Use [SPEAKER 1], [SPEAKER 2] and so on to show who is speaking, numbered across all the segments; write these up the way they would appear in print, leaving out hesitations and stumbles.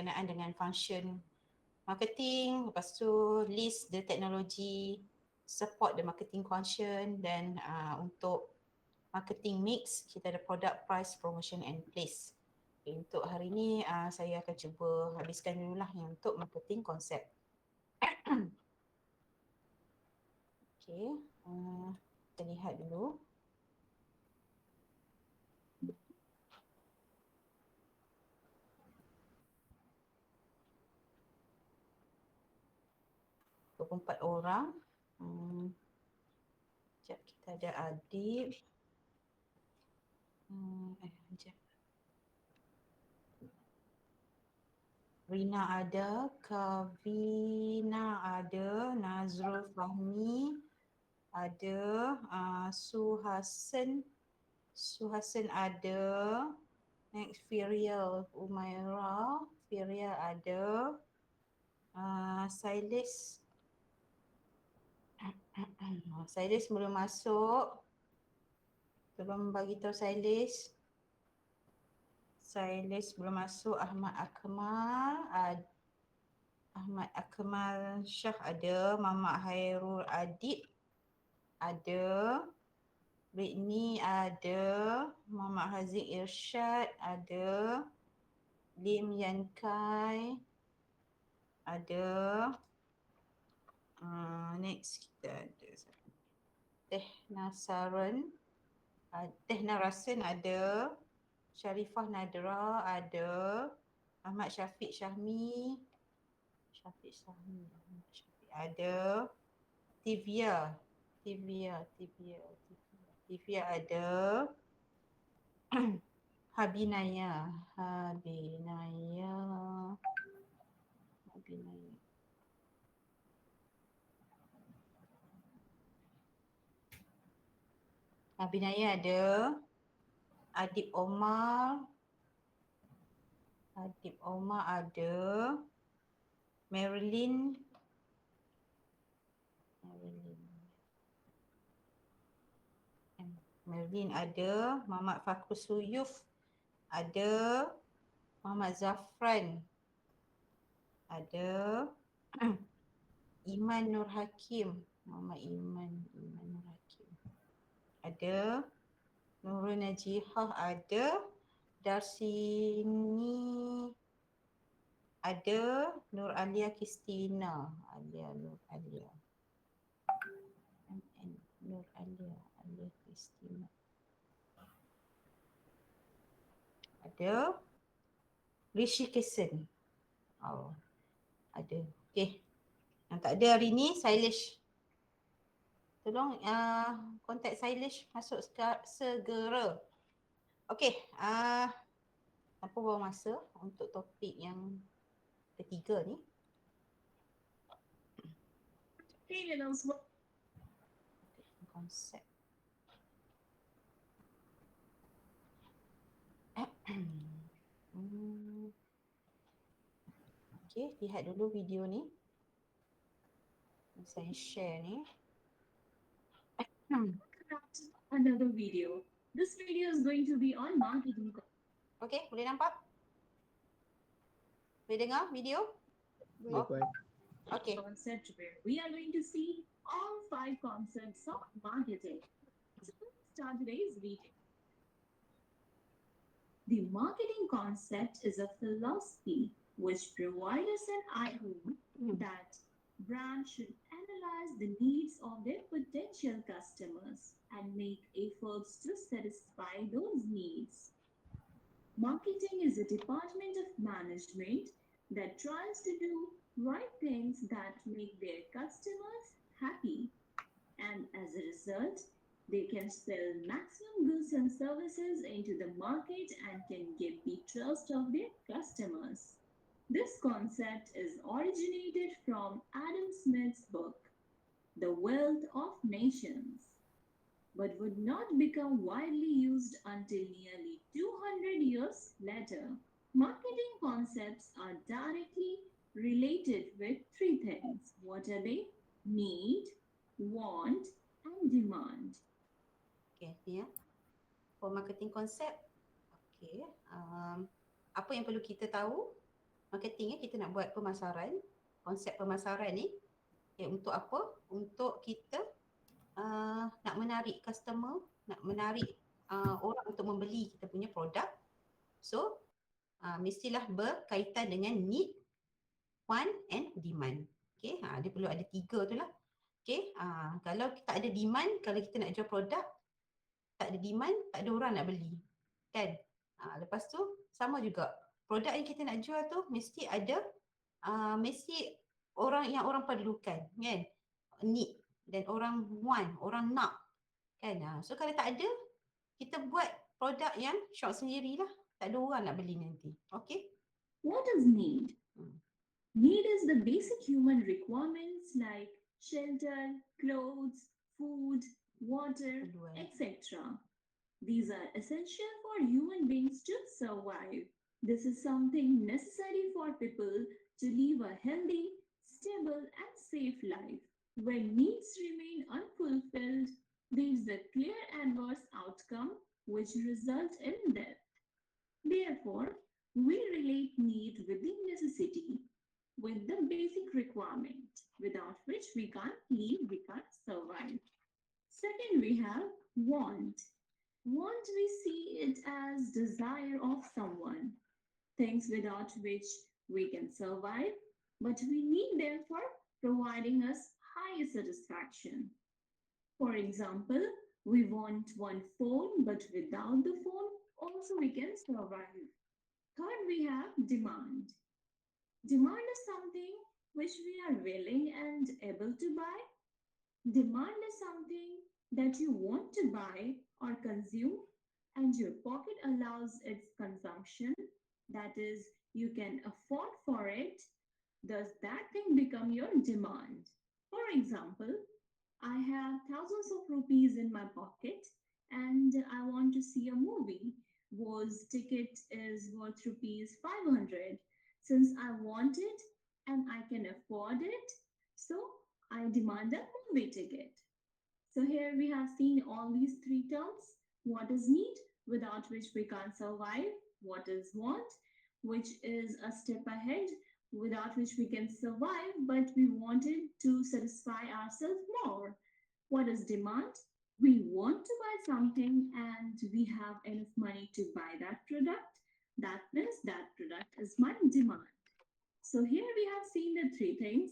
[SPEAKER 1] berkenaan dengan function marketing, lepas tu list the technology, support the marketing function, dan untuk marketing mix kita ada product, price, promotion and place. Okay, untuk hari ni saya akan cuba habiskan dululah yang untuk marketing konsep. Okay, kita lihat dulu. Empat orang. Sekejap, kita ada Adib. Sekejap. Rina ada, Kavina ada, Nazrul Fahmi ada, Suhasan ada, next Firial Umaira, Firial ada, Sailis belum masuk. Tolong bagi tahu Sailis belum masuk. Ahmad Akmal Syah ada, Mamat Hairul Adib ada, Britney ada, Muhammad Haziq Irsyad ada, Lim Yan Kai ada, next kita ada Teh Narasin ada, Sharifah Nadra ada, Ahmad Syafiq Syahmi ada, Tivia ada, Habinaya ada, Adib Omar ada, Marilyn ada, Muhammad Fakrus Suyuf ada, Muhammad Zafran ada, Iman Nur Hakim, Muhammad Iman Nur Hakim ada, Nurul Najihah ada, Darsini ada, Nur Alia Kristina, Nur Alia Kristina ada, Rishi Kesen ada. Okey, yang tak ada hari ni Sailesh. Tolong kontak Sailesh masuk segera. Okey, tanpa buang masa untuk topik yang ketiga ni. Konsep. Okey, lihat dulu video ni. Saya share ni.
[SPEAKER 2] Another video. This video is going to be on marketing.
[SPEAKER 1] Okey, boleh nampak? Boleh dengar video? Okay.
[SPEAKER 2] Concept where we are going to see all 5 concepts of marketing. So let's start today's video. The marketing concept is a philosophy which provides us an idea that brands should analyze the needs of their potential customers and make efforts to satisfy those needs. Marketing is a department of management that tries to do right things that make their customers happy, and as a result, they can sell maximum goods and services into the market and can get the trust of their customers. This concept is originated from Adam Smith's book, The Wealth of Nations, but would not become widely used until nearly 200 years later. Marketing concepts are directly related with 3 things. What are they? Need, want, and demand.
[SPEAKER 1] Okay, ni ya. For marketing concept. Okay. Apa yang perlu kita tahu? Marketing kita nak buat pemasaran. Konsep pemasaran ni untuk apa? Untuk kita nak menarik customer, nak menarik orang untuk membeli kita punya produk. So mestilah berkaitan dengan need, want and demand. Okay, dia perlu ada tiga tu lah. Okay, kalau tak ada demand, kalau kita nak jual produk, tak ada demand, tak ada orang nak beli. Kan? Lepas tu, sama juga. Produk yang kita nak jual tu mesti ada, mesti orang yang orang perlukan. Kan? Need. Dan orang want, orang nak. Kan? So, kalau tak ada, kita buat produk yang shop sendirilah. Tak ada orang nak beli nanti. Okay?
[SPEAKER 2] What is need?
[SPEAKER 1] Hmm.
[SPEAKER 2] Need is the basic human requirements like shelter, clothes, food, water,
[SPEAKER 1] Perluan.
[SPEAKER 2] etc. These are essential for human beings to survive. This is something necessary for people to live a healthy, stable, and safe life. When needs remain unfulfilled, there is a clear adverse outcome which results in death. Therefore, we relate need with the necessity, with the basic requirement, without which we can't live, we can't survive. Second, we have want. Want, we see it as desire of someone, things without which we can survive, but we need them for providing us higher satisfaction. For example, we want one phone, but without the phone, also we can survive. Third, we have demand. Demand is something which we are willing and able to buy. Demand is something that you want to buy or consume, and your pocket allows its consumption. That is, you can afford for it. Does that thing become your demand? For example, I have thousands of rupees in my pocket and I want to see a movie whose ticket is worth rupees 500. Since I want it and I can afford it, so I demand a movie ticket. So here we have seen all these three terms. What is need, without which we can't survive? What is want, which is a step ahead, without which we can survive, but we wanted to satisfy ourselves more. What is demand? We want to buy something and we have enough money to buy that product. That means that product is my demand. So here we have seen the three things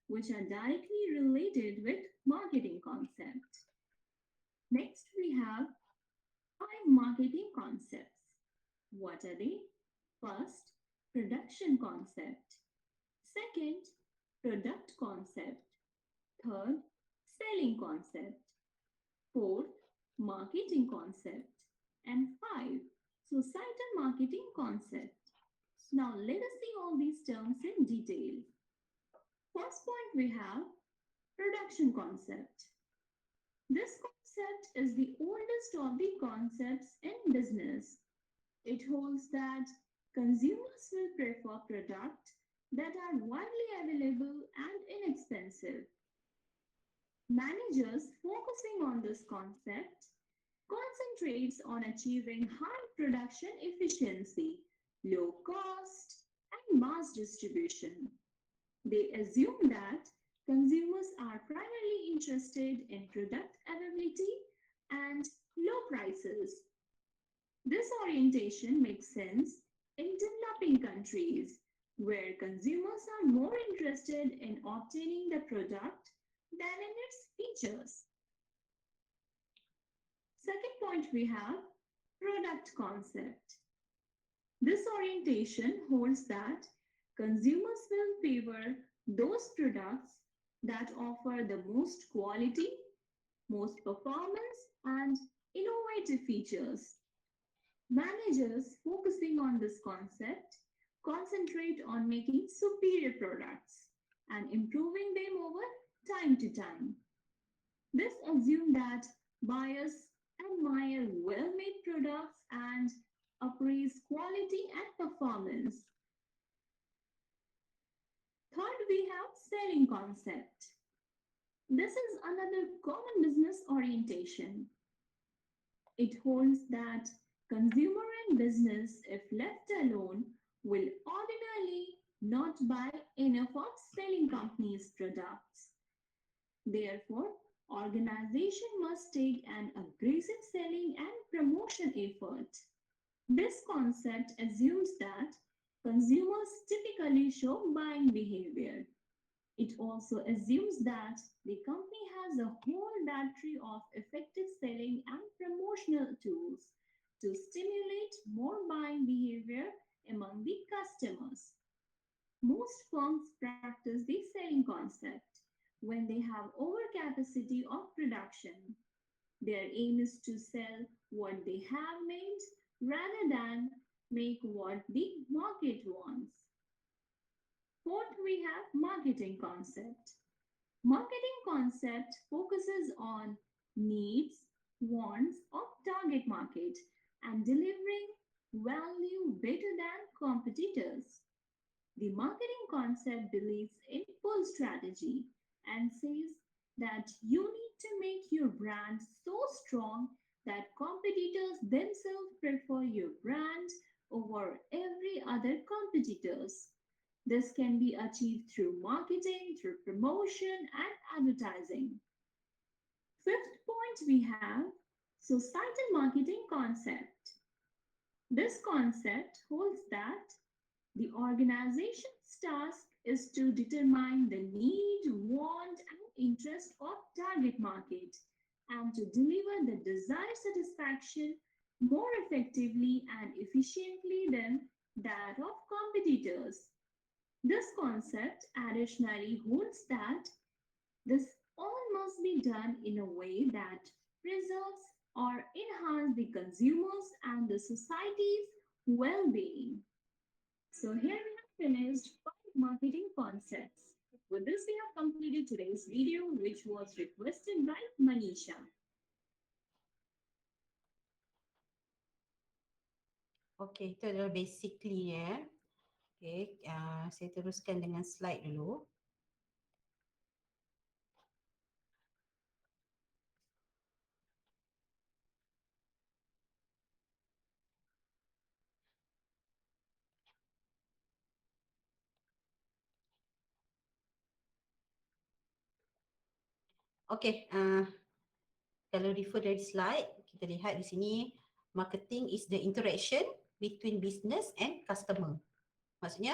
[SPEAKER 2] which are directly related with marketing concept. Next we have five marketing concepts. What are they? First, production concept. Second, product concept. Third, selling concept. Fourth, marketing concept. And five, societal marketing concept. Now let us see all these terms in detail. First point we have production concept. This concept is the oldest of the concepts in business. It holds that consumers will prefer products that are widely available and inexpensive. Managers focusing on this concept concentrates on achieving high production efficiency, low cost, and mass distribution. They assume that consumers are primarily interested in product availability and low prices. This orientation makes sense in developing countries where consumers are more interested in obtaining the product than in its features. Second point we have product concept. This orientation holds that consumers will favor those products that offer the most quality, most performance, and innovative features. Managers focusing on this concept concentrate on making superior products and improving them over time to time. This assumes that buyers admire well made products and appraise quality and performance. Third, we have selling concept. This is another common business orientation. It holds that consumer and business, if left alone, will ordinarily not buy enough of selling companies' products. Therefore, organization must take an aggressive selling and promotion effort. This concept assumes that consumers typically show buying behavior. It also assumes that the company has a whole battery of effective selling and promotional tools to stimulate more buying behavior among the customers. Most firms practice the selling concept when they have overcapacity of production. Their aim is to sell what they have made rather than make what the market wants. Fourth, we have marketing concept. Marketing concept focuses on needs, wants of target market and delivering value better than competitors. The marketing concept believes in pull strategy and says that you need to make your brand so strong that competitors themselves prefer your brand over every other competitors. This can be achieved through marketing, through promotion and advertising. Fifth point we have societal marketing concept. This concept holds that the organization's task is to determine the need, want, and interest of target market and to deliver the desired satisfaction more effectively and efficiently than that of competitors. This concept additionally holds that this all must be done in a way that preserves or enhance the consumers and the society's well-being. So here we have finished five marketing concepts. With this, we have completed today's video, which was requested by Manisha.
[SPEAKER 1] Okay, itu adalah basically Okay, saya teruskan dengan slide dulu. Okay, kalau refer dari slide, kita lihat di sini marketing is the interaction between business and customer. Maksudnya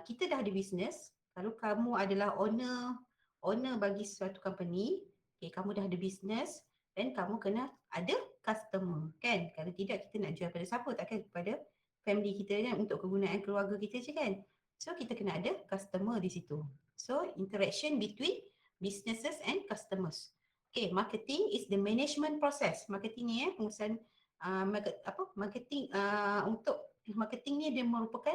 [SPEAKER 1] kita dah ada business, kalau kamu adalah owner bagi suatu company, okay, kamu dah ada business dan kamu kena ada customer, kan? Kalau tidak kita nak jual pada siapa? Takkan kepada family kita kan, untuk kegunaan keluarga kita je kan. So kita kena ada customer di situ. So interaction between businesses and customers. Okay, marketing is the management process. Marketing ni pengurusan marketing untuk marketing ni dia merupakan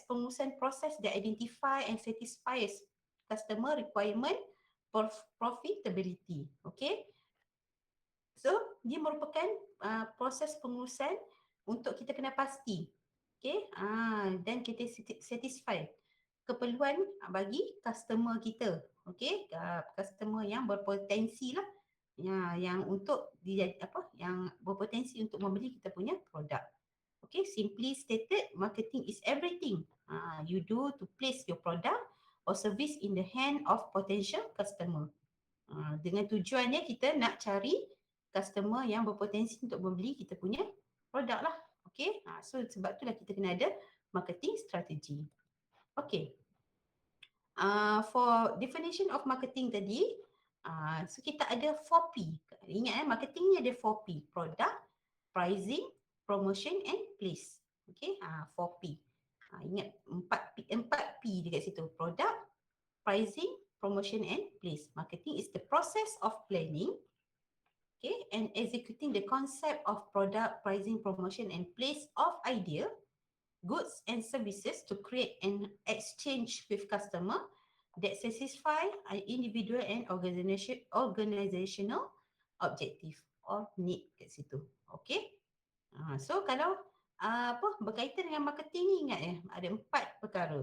[SPEAKER 1] pengurusan proses that identify and satisfies customer requirement for profitability. Okay. So, dia merupakan proses pengurusan untuk kita kena pasti. Okay. Dan kita satisfy keperluan bagi customer kita. Okay. Customer yang berpotensi lah. Yang untuk yang berpotensi untuk membeli kita punya produk. Okay, simply stated, marketing is everything you do to place your product or service in the hand of potential customer. Dengan tujuannya kita nak cari customer yang berpotensi untuk membeli kita punya produk lah. Okay, so sebab itulah kita kena ada marketing strategy. Okay, for definition of marketing tadi, so kita ada 4P. Ingat marketing ni ada 4P. Product, pricing, promotion and place. Okay, 4P. Ingat 4P dekat situ. Product, pricing, promotion and place. Marketing is the process of planning, okay, and executing the concept of product, pricing, promotion and place of idea, goods and services to create an exchange with customer that satisfy an individual and organizational objective or need kat situ. Okay. So kalau berkaitan dengan marketing ni, ingat ada 4 perkara.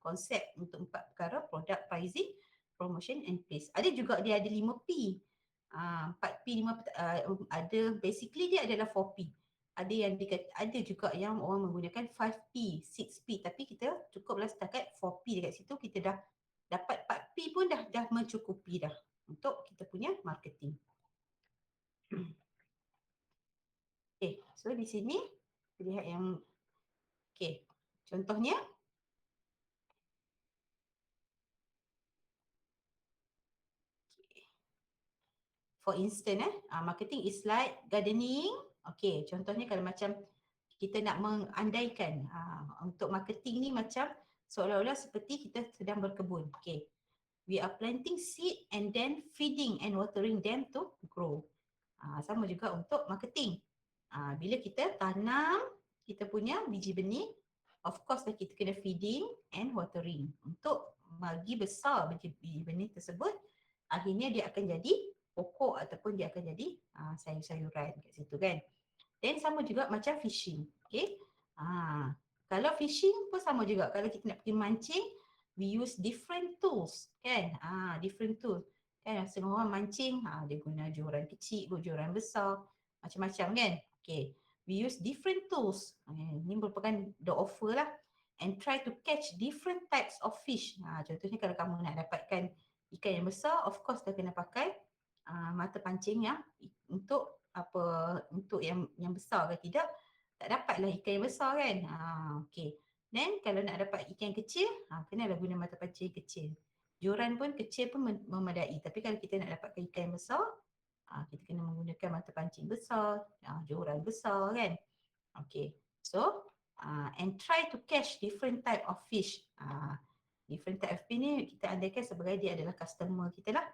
[SPEAKER 1] Konsep untuk 4 perkara, product, pricing, promotion and place. Ada juga dia ada 5P. 4P, 5 ada, basically dia adalah 4P. ada juga yang orang menggunakan 5P, 6P, tapi kita cukuplah setakat 4P dekat situ, kita dah dapat 4P pun dah mencukupi dah untuk kita punya marketing. Okay, so di sini kita lihat yang okay, contohnya for instance marketing is like gardening. Okay, contohnya kalau macam kita nak mengandaikan untuk marketing ni macam seolah-olah seperti kita sedang berkebun. Okay, we are planting seed and then feeding and watering them to grow. Sama juga untuk marketing. Bila kita tanam kita punya biji benih, of course lah kita kena feeding and watering untuk bagi besar biji benih tersebut. Akhirnya dia akan jadi pokok ataupun dia akan jadi sayur-sayuran kat situ kan. Then sama juga macam fishing. Okay. Kalau fishing pun sama juga. Kalau kita nak pergi mancing, we use different tools kan. Different tools. Kan setengah orang mancing, dia guna joran kecil, joran besar, macam-macam kan. Okay. We use different tools. Ini merupakan the offer lah. And try to catch different types of fish. Contohnya kalau kamu nak dapatkan ikan yang besar, of course dah kena pakai mata pancing yang untuk untuk yang besar ke tidak, tak dapatlah ikan yang besar kan. Okay. Then kalau nak dapat ikan kecil, kenalah guna mata pancing kecil. Joran pun kecil pun memadai. Tapi kalau kita nak dapatkan ikan yang besar, kita kena menggunakan mata pancing besar, joran besar kan. Okay. So, and try to catch different type of fish. Different type of fish ni kita andaikan sebagai dia adalah customer kita lah.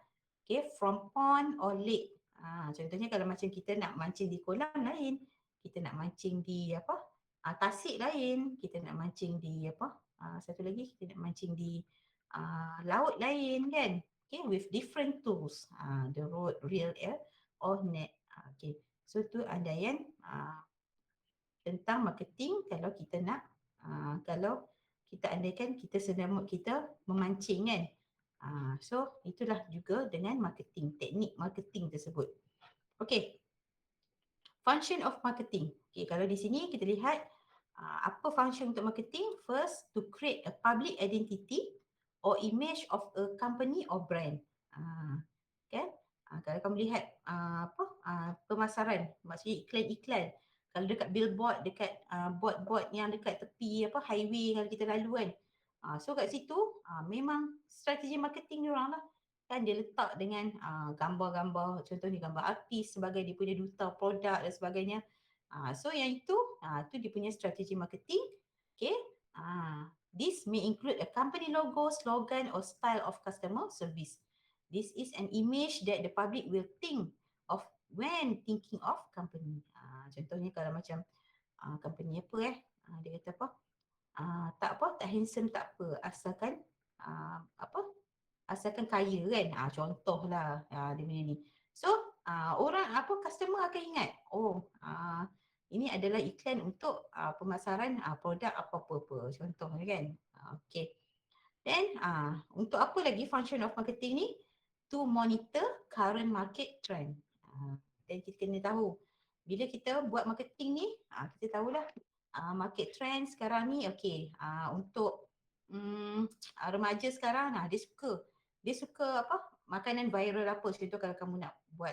[SPEAKER 1] Okay, from pond or lake. Contohnya kalau macam kita nak mancing di kolam lain, kita nak mancing di tasik lain, kita nak mancing di satu lagi kita nak mancing di laut lain kan. Okay, with different tools, the rod, reel, or net. Okay, so tu andaian tentang marketing kalau kita nak kalau kita andaikan kita sedang kita memancing kan. So itulah juga dengan marketing, teknik marketing tersebut. Okay, function of marketing. Okay, kalau di sini kita lihat apa function untuk marketing. First, to create a public identity or image of a company or brand. Kan? Kalau kamu lihat pemasaran, maksudnya iklan-iklan. Kalau dekat billboard, dekat board-board yang dekat tepi highway kalau kita lalu kan. So kat situ memang strategi marketing dia orang lah. Kan dia letak dengan gambar-gambar, contohnya gambar artis sebagai dia punya duta produk dan sebagainya. So yang itu dia punya strategi marketing. Okay. This may include a company logo, slogan or style of customer service. This is an image that the public will think of when thinking of company. Contohnya kalau macam company apa dia kata tak handsome tak apa, asalkan asalkan kaya kan. Contohlah dia punya ni. So orang customer akan ingat, ini adalah iklan untuk pemasaran produk apa-apa contohnya kan. Okay. Then untuk apa lagi function of marketing ni? To monitor current market trend. Dan kita kena tahu bila kita buat marketing ni, kita tahulah market trend sekarang ni. Okay, untuk remaja sekarang dia suka makanan viral apa. Contoh kalau kamu nak buat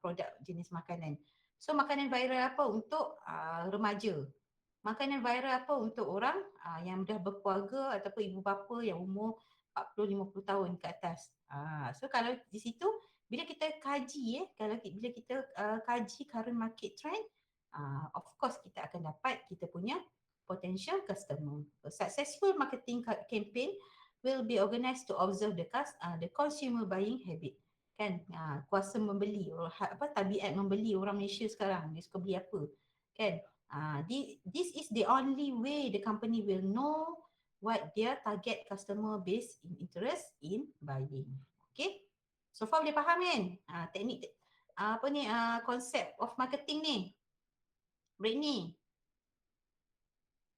[SPEAKER 1] produk jenis makanan, so makanan viral apa untuk remaja, makanan viral apa untuk orang yang dah berkeluarga ataupun ibu bapa yang umur 40-50 tahun ke atas. So kalau di situ bila kita kaji bila kita kaji current market trend, of course kita akan dapat kita punya potential customer. A successful marketing campaign will be organized to observe the consumer buying habit. Kan, kuasa membeli, tabiat membeli orang Malaysia sekarang, dia suka beli apa. Kan, this is the only way the company will know what their target customer base in interest in buying. Okay, so far boleh faham kan teknik konsep of marketing ni, Brittany?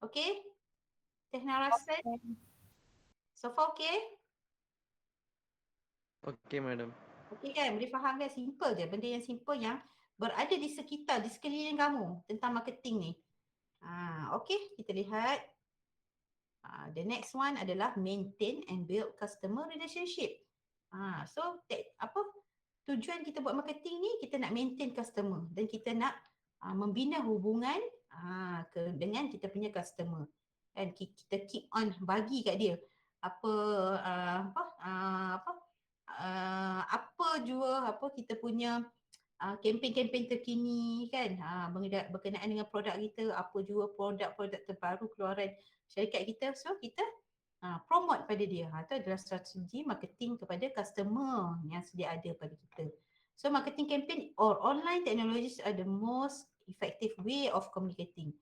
[SPEAKER 1] Okay, Teh Narasan, so far okay?
[SPEAKER 3] Okay, madam.
[SPEAKER 1] Okay kan, boleh faham kan? Simple je, benda yang simple yang berada di sekitar, di sekeliling kamu tentang marketing ni. Okay, kita lihat. The next one adalah maintain and build customer relationship. So apa tujuan kita buat marketing ni, kita nak maintain customer dan kita nak membina hubungan dengan kita punya customer. Dan kita keep on bagi kat dia apa apa jua apa kita punya kempen-kempen terkini kan, berkenaan dengan produk kita, apa jua produk-produk terbaru keluaran syarikat kita. So kita promote pada dia. Itu adalah strategi marketing kepada customer yang sedia ada pada kita. So marketing campaign or online technologies are the most effective way of communicating.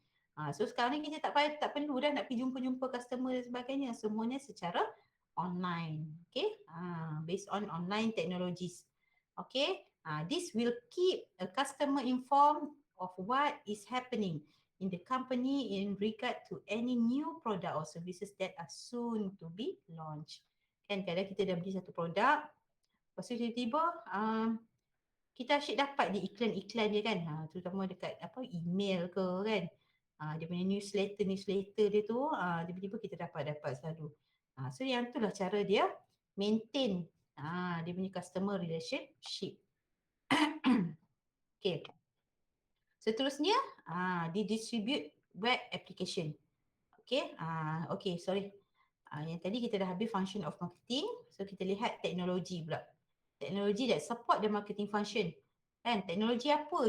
[SPEAKER 1] So sekarang ni kita tak perlu dah nak pergi jumpa-jumpa customer dan sebagainya. Semuanya secara online. Okay, based on online technologies. Okay, this will keep a customer informed of what is happening in the company in regard to any new product or services that are soon to be launched. Kan kadang kita dah beli satu produk, lepas tu tiba-tiba kita asyik dapat di iklan-iklan dia kan, terutama dekat email ke kan, dia punya newsletter dia tu, tiba-tiba kita dapat selalu. So yang itulah cara dia maintain dia punya customer relationship. Okay. Seterusnya, distribute web application. Okay, sorry. Yang tadi kita dah habis function of marketing. So kita lihat teknologi pula. Teknologi that support the marketing function. Kan, teknologi apa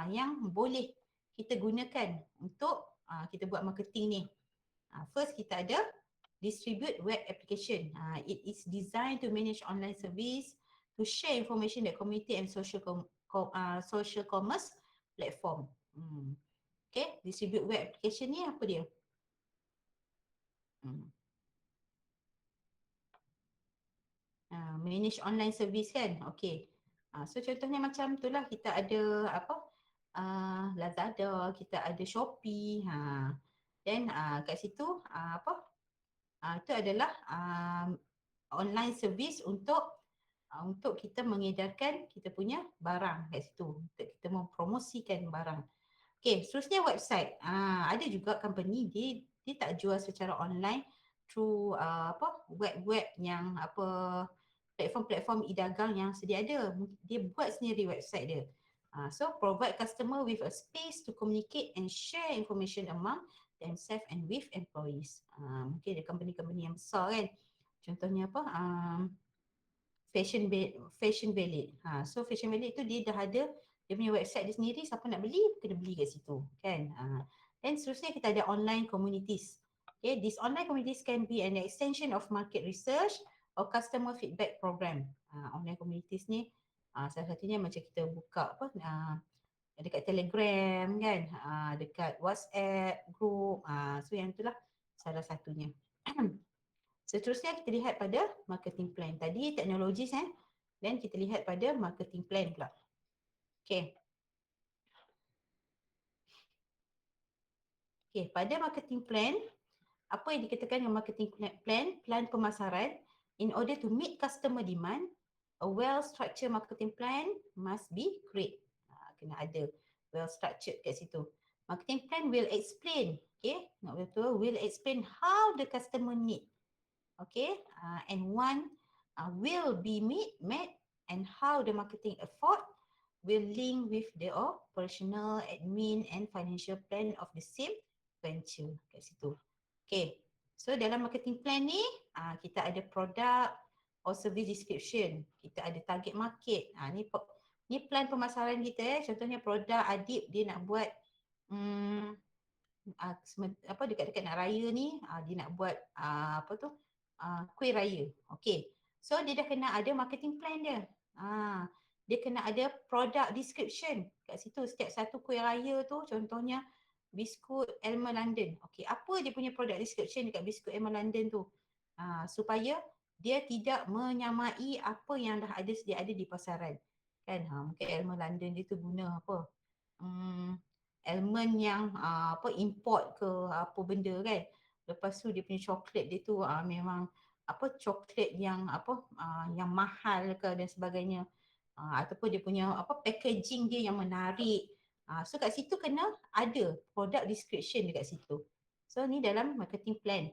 [SPEAKER 1] yang boleh kita gunakan untuk kita buat marketing ni. First kita ada distribute web application. It is designed to manage online service, to share information that community and social commerce platform. Okay, distribute web application ni apa dia? Manage online service kan. Okay. So contohnya macam itulah, kita ada Lazada, kita ada Shopee. Then kat situ itu adalah online service untuk kita mengedarkan kita punya barang kat situ, untuk kita mempromosikan barang. Okay, seterusnya website. Ada juga company dia tak jual secara online through web yang platform-platform e-dagang yang sedia ada. Dia buat sendiri website dia. So provide customer with a space to communicate and share information among themselves and with employees. Mungkin ada company-company yang besar kan. Contohnya Fashion Valley. So Fashion Valley itu dia dah ada dia punya website dia sendiri, siapa nak beli kena beli kat situ kan. Dan seterusnya kita ada online communities. Okay, these online communities can be an extension of market research or customer feedback program. Online communities ni salah satunya macam kita buka dekat Telegram kan, dekat WhatsApp group. So yang itulah salah satunya. Seterusnya kita lihat pada marketing plan. Tadi teknologi dan kita lihat pada marketing plan pula. Okay. Okay, pada marketing plan, apa yang dikatakan dengan marketing plan? Plan pemasaran. In order to meet customer demand, a well-structured marketing plan must be created. Kena ada well-structured kat situ. Marketing plan will explain, okay, nak betul, will explain how the customer need, okay, and one will be met and how the marketing effort will link with the operational, admin and financial plan of the same venture kat situ. Okay, so dalam marketing plan ni kita ada product or service description, kita ada target market. Ni plan pemasaran kita. Contohnya produk Adib dia nak buat dekat-dekat nak raya ni, dia nak buat kuih raya. Okay, so dia dah kena ada marketing plan dia. Dia kena ada product description kat situ. Setiap satu kuih raya tu, contohnya biskut Elmer London. Okay, apa dia punya product description dekat biskut Elmer London tu? Supaya dia tidak menyamai apa yang dah ada sedia ada di pasaran. Kan, mungkin Elmer London dia tu guna apa? Almond yang import ke apa benda kan. Lepas tu dia punya coklat dia tu memang coklat yang yang mahal ke dan sebagainya. ataupun dia punya packaging dia yang menarik. So kat situ kena ada product description dekat situ. So ni dalam marketing plan.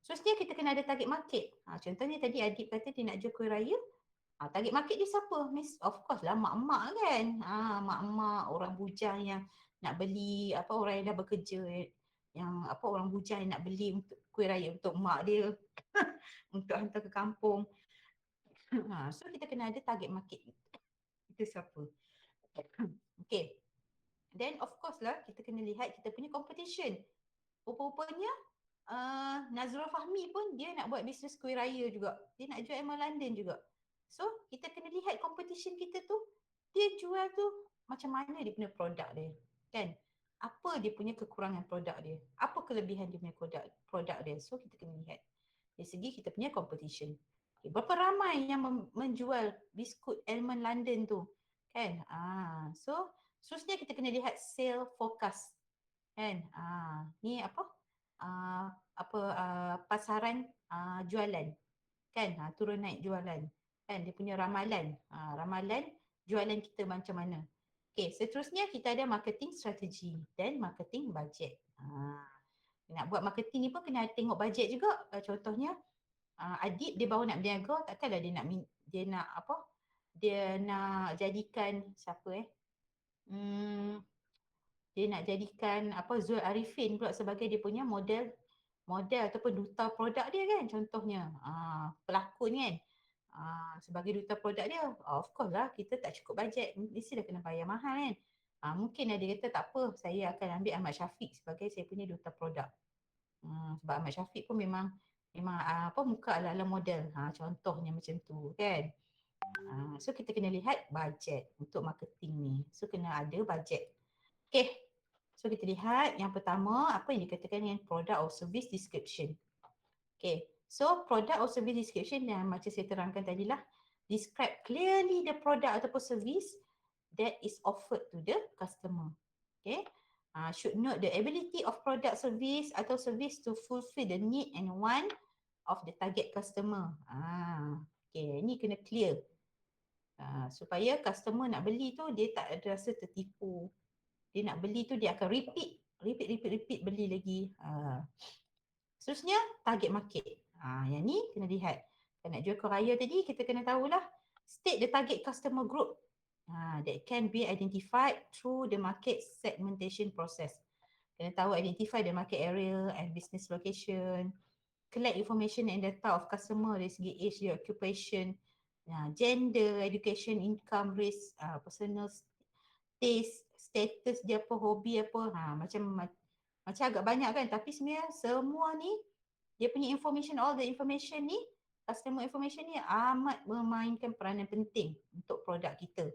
[SPEAKER 1] So setiap kita kena ada target market. Contohnya tadi Adib kata dia nak jual kuih raya. Target market dia siapa? Miss, of course lah mak-mak kan. Mak-mak, orang bujang yang nak beli, orang yang dah bekerja, yang orang bujang yang nak beli untuk kuih raya untuk mak dia untuk hantar ke kampung. So kita kena ada target market itu siapa. Okay. Then of course lah kita kena lihat kita punya competition. Rupa-rupanya Nazrul Fahmi pun dia nak buat bisnes kuih raya juga. Dia nak jual Emma London juga. So kita kena lihat competition kita tu dia jual tu macam mana dia punya produk dia. Kan? Apa dia punya kekurangan produk dia. Apa kelebihan dia punya produk dia. So kita kena lihat. Dari segi kita punya competition. Okay, berapa ramai yang menjual biskut Almond London tu? Kan? So seterusnya kita kena lihat sale forecast. Kan? Ni pasaran jualan. Kan? Turun naik jualan. Kan? Dia punya ramalan. Ramalan jualan kita macam mana. Okay, seterusnya kita ada marketing strategi dan marketing budget. Nak buat marketing ni pun kena tengok budget juga. Contohnya Adib dia baru nak berniaga, takkanlah dia nak jadikan siapa dia nak jadikan Zul Arifin pula sebagai dia punya model ataupun duta produk dia kan, contohnya pelakon kan, sebagai duta produk dia. Of course lah kita tak cukup bajet, mesti dah kena bayar mahal kan. Mungkin dia kata tak apa, saya akan ambil Ahmad Syafiq sebagai saya punya duta produk. Sebab Ahmad Syafiq pun memang muka ala-ala model. Contohnya macam tu kan. So kita kena lihat bajet untuk marketing ni. So kena ada bajet. Okay. So kita lihat yang pertama apa yang dikatakan dengan product or service description. Okay. So product or service description yang macam saya terangkan tadi lah. Describe clearly the product ataupun service that is offered to the customer. Okay. Should note the ability of product service atau service to fulfill the need and want of the target customer. Okay, ni kena clear. Supaya customer nak beli tu dia tak ada rasa tertipu. Dia nak beli tu dia akan repeat beli lagi. Seterusnya target market. Yang ni kena lihat. Kalau nak jual kuih raya tadi kita kena tahulah state the target customer group that can be identified through the market segmentation process. Kena tahu identify the market area and business location. Collect information and data of customer dari segi age, their occupation, gender, education, income, race, personal taste, status dia apa, hobi apa. Macam agak banyak kan, tapi sebenarnya semua ni dia punya information, all the information ni, customer information ni amat memainkan peranan penting untuk produk kita.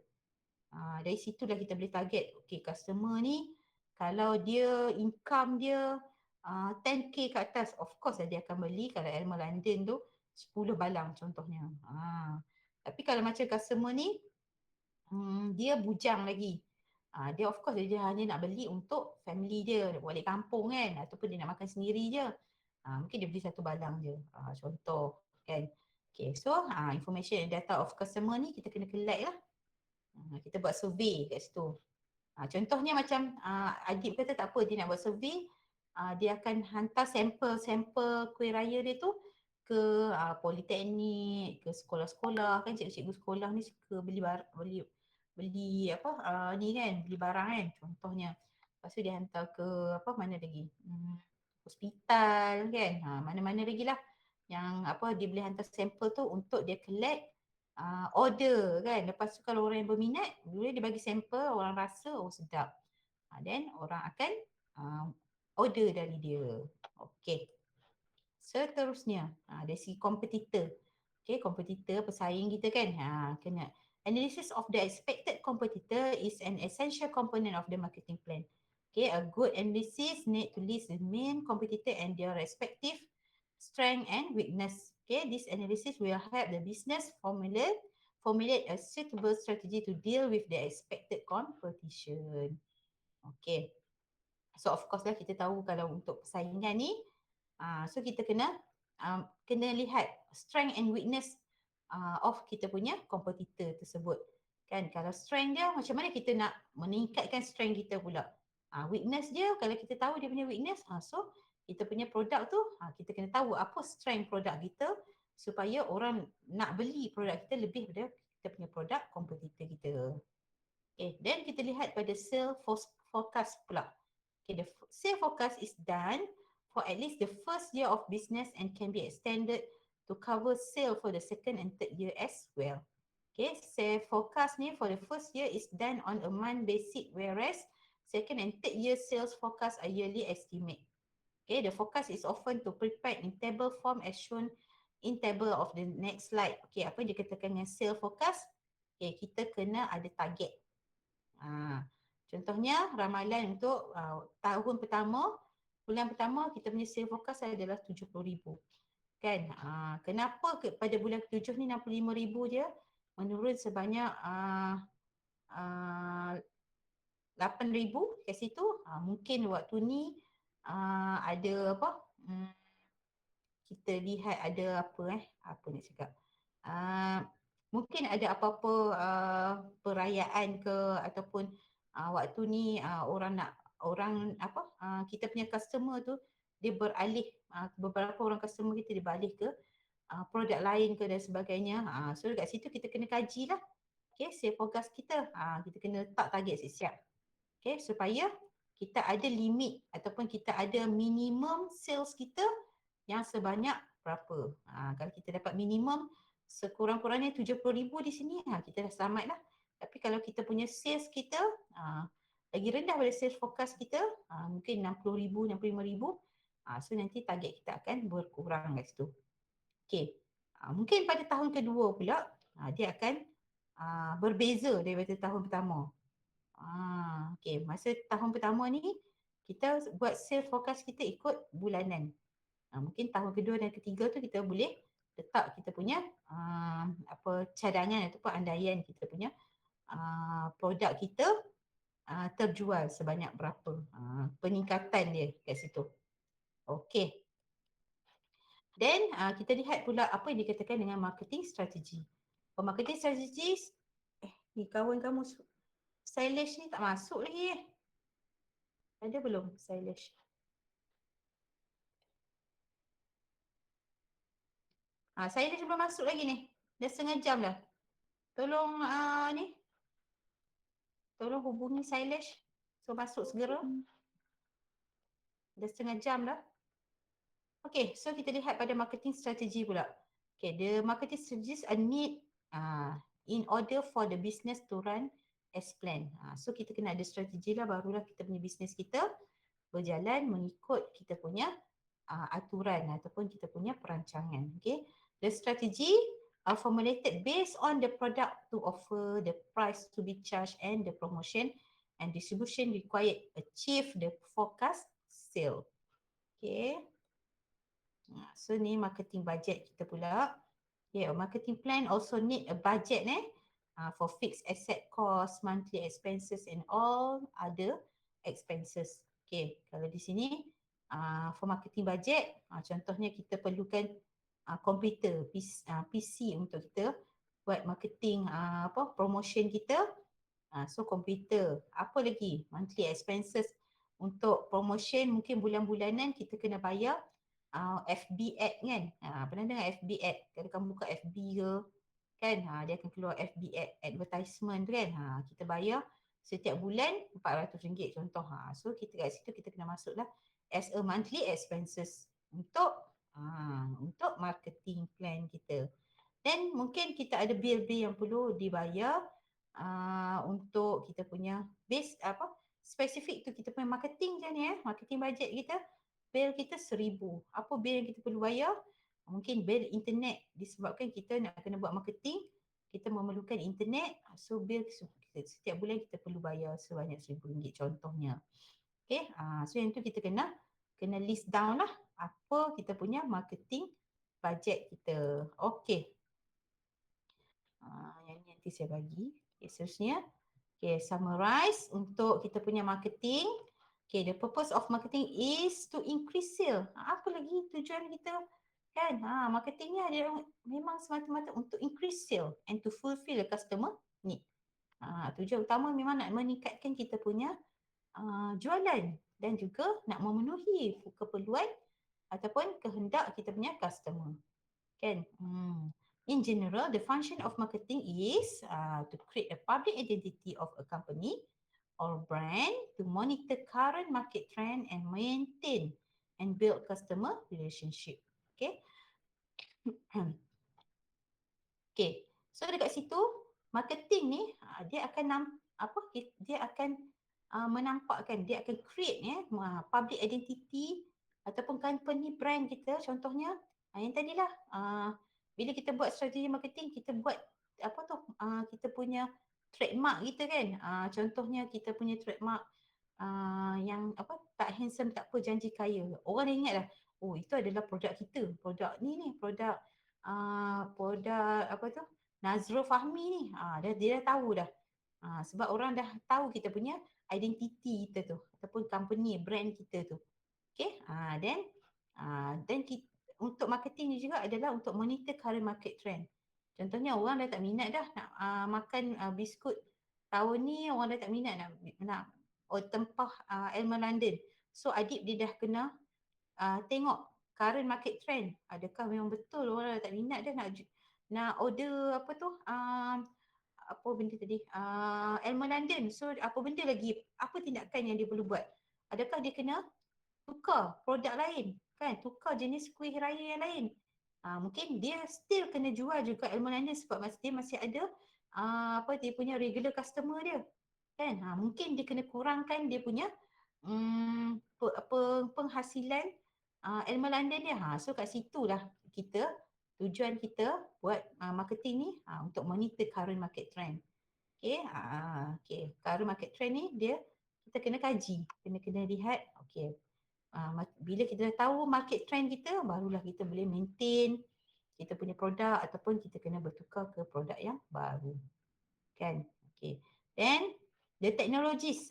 [SPEAKER 1] Dari situlah kita boleh target, okay, customer ni kalau dia income dia 10k ke atas, of course dia akan beli kalau Elmer London tu 10 balang contohnya. Tapi kalau macam customer ni dia bujang lagi. Dia of course dia hanya nak beli untuk family dia, balik kampung kan, ataupun dia nak makan sendiri je. Mungkin dia beli satu balang je. Contoh kan. Okay, so information and data of customer ni kita kena collect lah. Kita buat survey kat situ. Contohnya macam Adib kata tak apa, dia nak buat survey, dia akan hantar sampel kuih raya dia tu ke politeknik, ke sekolah-sekolah kan, cikgu-cikgu sekolah ni suka beli ni kan, beli barang kan contohnya. Lepas tu dia hantar ke mana lagi? Hospital kan. Mana-mana lagi lah yang dia boleh hantar sampel tu untuk dia collect order kan. Lepas tu kalau orang yang berminat, boleh dia bagi sampel, orang rasa sedap. Then orang akan order dari dia. Okay. Seterusnya, dari segi kompetitor. Okay, kompetitor, pesaing kita kan. Kena. Analysis of the expected competitor is an essential component of the marketing plan. Okay, a good analysis need to list the main competitor and their respective strength and weakness. Okay, this analysis will help the business formulate a suitable strategy to deal with the expected competition. Okay. So of course lah kita tahu kalau untuk persaingan ni, so kita kena lihat strength and weakness of kita punya kompetitor tersebut. Kan kalau strength dia, macam mana kita nak meningkatkan strength kita pula. Weakness dia, kalau kita tahu dia punya weakness, so kita punya produk tu, kita kena tahu apa strength produk kita supaya orang nak beli produk kita lebih daripada kita punya produk kompetitor kita. Okay, then kita lihat pada sale forecast pula. Okay, the sale forecast is done for at least the first year of business and can be extended to cover sale for the second and third year as well. Okay, sale forecast ni for the first year is done on a month basis, whereas second and third year sales forecast are yearly estimate. Okay, the forecast is often to prepared in table form as shown in table of the next slide. Okay, apa yang dikatakan dengan sale forecast? Okay, kita kena ada target. Contohnya ramalan untuk tahun pertama, bulan pertama kita punya sale forecast adalah 70,000. Kan? Kenapa pada bulan ke-7 ni 65,000 je menurun sebanyak 8,000 kat situ. Mungkin waktu ni ada apa? Kita lihat ada apa nak cakap? Mungkin ada apa-apa perayaan ke ataupun waktu ni orang kita punya customer tu dia beralih, beberapa orang customer kita dia beralih ke produk lain ke dan sebagainya. So dekat situ kita kena kajilah. Okay, sale forecast kita. Kita kena letak target siap-siap. Okay, supaya kita ada limit ataupun kita ada minimum sales kita yang sebanyak berapa. Kalau kita dapat minimum sekurang-kurangnya 70,000 di sini, kita dah selamat lah. Tapi kalau kita punya sales kita lagi rendah pada sales forecast kita, mungkin 60,000, 65,000, so nanti target kita akan berkurang kat situ. Okay, mungkin pada tahun kedua pula, dia akan berbeza daripada tahun pertama. Okay, masa tahun pertama ni, kita buat sales forecast kita ikut bulanan. Mungkin tahun kedua dan ketiga tu kita boleh letak kita punya cadangan ataupun andaian kita punya produk kita terjual sebanyak berapa, peningkatan dia kat situ. Okay. Then kita lihat pula apa yang dikatakan dengan marketing strategy. Marketing strategies, ni kawan kamu stylish ni tak masuk lagi. Ada belum stylish? Stylish belum masuk lagi ni. Dah setengah jam dah. Tolong tolong hubungi stylish. So masuk segera. Dah setengah jam dah. Okay, so kita lihat pada marketing strategy pula. Okay, the marketing strategies are need in order for the business to run as planned. So kita kena ada strategi lah, barulah kita punya business kita berjalan mengikut kita punya aturan ataupun kita punya perancangan. Okay, the strategy are formulated based on the product to offer, the price to be charged and the promotion and distribution required achieve the forecast sale. Okay. So ni marketing budget kita pula. Okay, a marketing plan also need a budget for fixed asset cost, monthly expenses and all other expenses. Okay, kalau di sini for marketing budget, contohnya kita perlukan komputer, PC untuk kita buat marketing promotion kita. So komputer, apa lagi? Monthly expenses untuk promotion mungkin bulan-bulanan kita kena bayar FB ad kan. Pernah dengar FB ad? Kalau kamu buka FB ke kan, dia akan keluar FB ad, advertisement tu kan. Kita bayar setiap bulan RM400 contoh. So kita kat situ kita kena masuklah as a monthly expenses untuk marketing plan kita. Then mungkin kita ada bil-bil yang perlu dibayar untuk kita punya base spesifik tu kita punya marketing je ni marketing budget kita. Bil kita 1,000. Apa bil yang kita perlu bayar? Mungkin bil internet, disebabkan kita nak kena buat marketing, kita memerlukan internet. So bil setiap bulan kita perlu bayar sebanyak RM1,000 contohnya. Okay, so yang tu kita kena list down lah apa kita punya marketing budget kita. Okay. Yang ni nanti saya bagi. Okay, seterusnya. Okay, summarize untuk kita punya marketing. Okay, the purpose of marketing is to increase sale. Apa lagi tujuan kita? Kan, marketing ni ada memang semata-mata untuk increase sale and to fulfill the customer need. Tujuan utama memang nak meningkatkan kita punya jualan dan juga nak memenuhi keperluan ataupun kehendak kita punya customer. Kan? In general, the function of marketing is to create a public identity of a company or brand, to monitor current market trend and maintain and build customer relationship. Okay. Okay. So dekat situ marketing ni dia akan dia akan menampakkan, dia akan create public identity ataupun company brand kita. Contohnya yang tadilah bila kita buat strategi marketing, kita buat kita punya trademark kita kan. Contohnya kita punya trademark yang tak handsome tak apa janji kaya. Orang dah ingat dah, oh itu adalah produk kita. Produk ni produk produk Nazrul Fahmi ni. Dia dah tahu dah. Sebab orang dah tahu kita punya identiti kita tu ataupun company brand kita tu. Okay. Then untuk marketing ni juga adalah untuk monitor current market trend. Contohnya orang dah tak minat dah nak makan biskut tahun ni, orang dah tak minat nak tempah Elmer London. So Adib dia dah kena tengok current market trend. Adakah memang betul orang dah tak minat dah nak order apa benda tadi? Elmer London. So apa benda lagi? Apa tindakan yang dia perlu buat? Adakah dia kena tukar produk lain? Kan? Tukar jenis kuih raya yang lain. Mungkin dia still kena jual juga Elmer London sebab dia masih ada dia punya regular customer dia. Kan? Mungkin dia kena kurangkan dia punya penghasilan Elmer London dia. So kat situlah tujuan kita buat marketing ni untuk monitor current market trend. Okay, current market trend ni kita kena kaji, kena lihat. Okay, bila kita dah tahu market trend kita, barulah kita boleh maintain kita punya produk ataupun kita kena bertukar ke produk yang baru. Kan? Okay. Then the technologies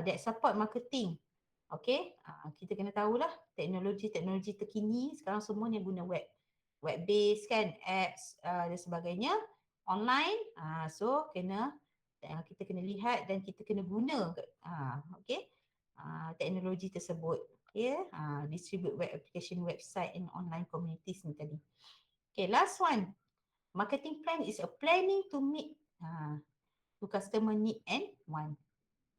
[SPEAKER 1] that support marketing. Okay, kita kena tahulah teknologi terkini sekarang semua ni guna web based kan, apps dan sebagainya, online. So kita kena lihat dan kita kena guna teknologi tersebut. Distribute web application, website and online communities ni tadi. Okay, last one. Marketing plan is a planning to meet to customer need and want.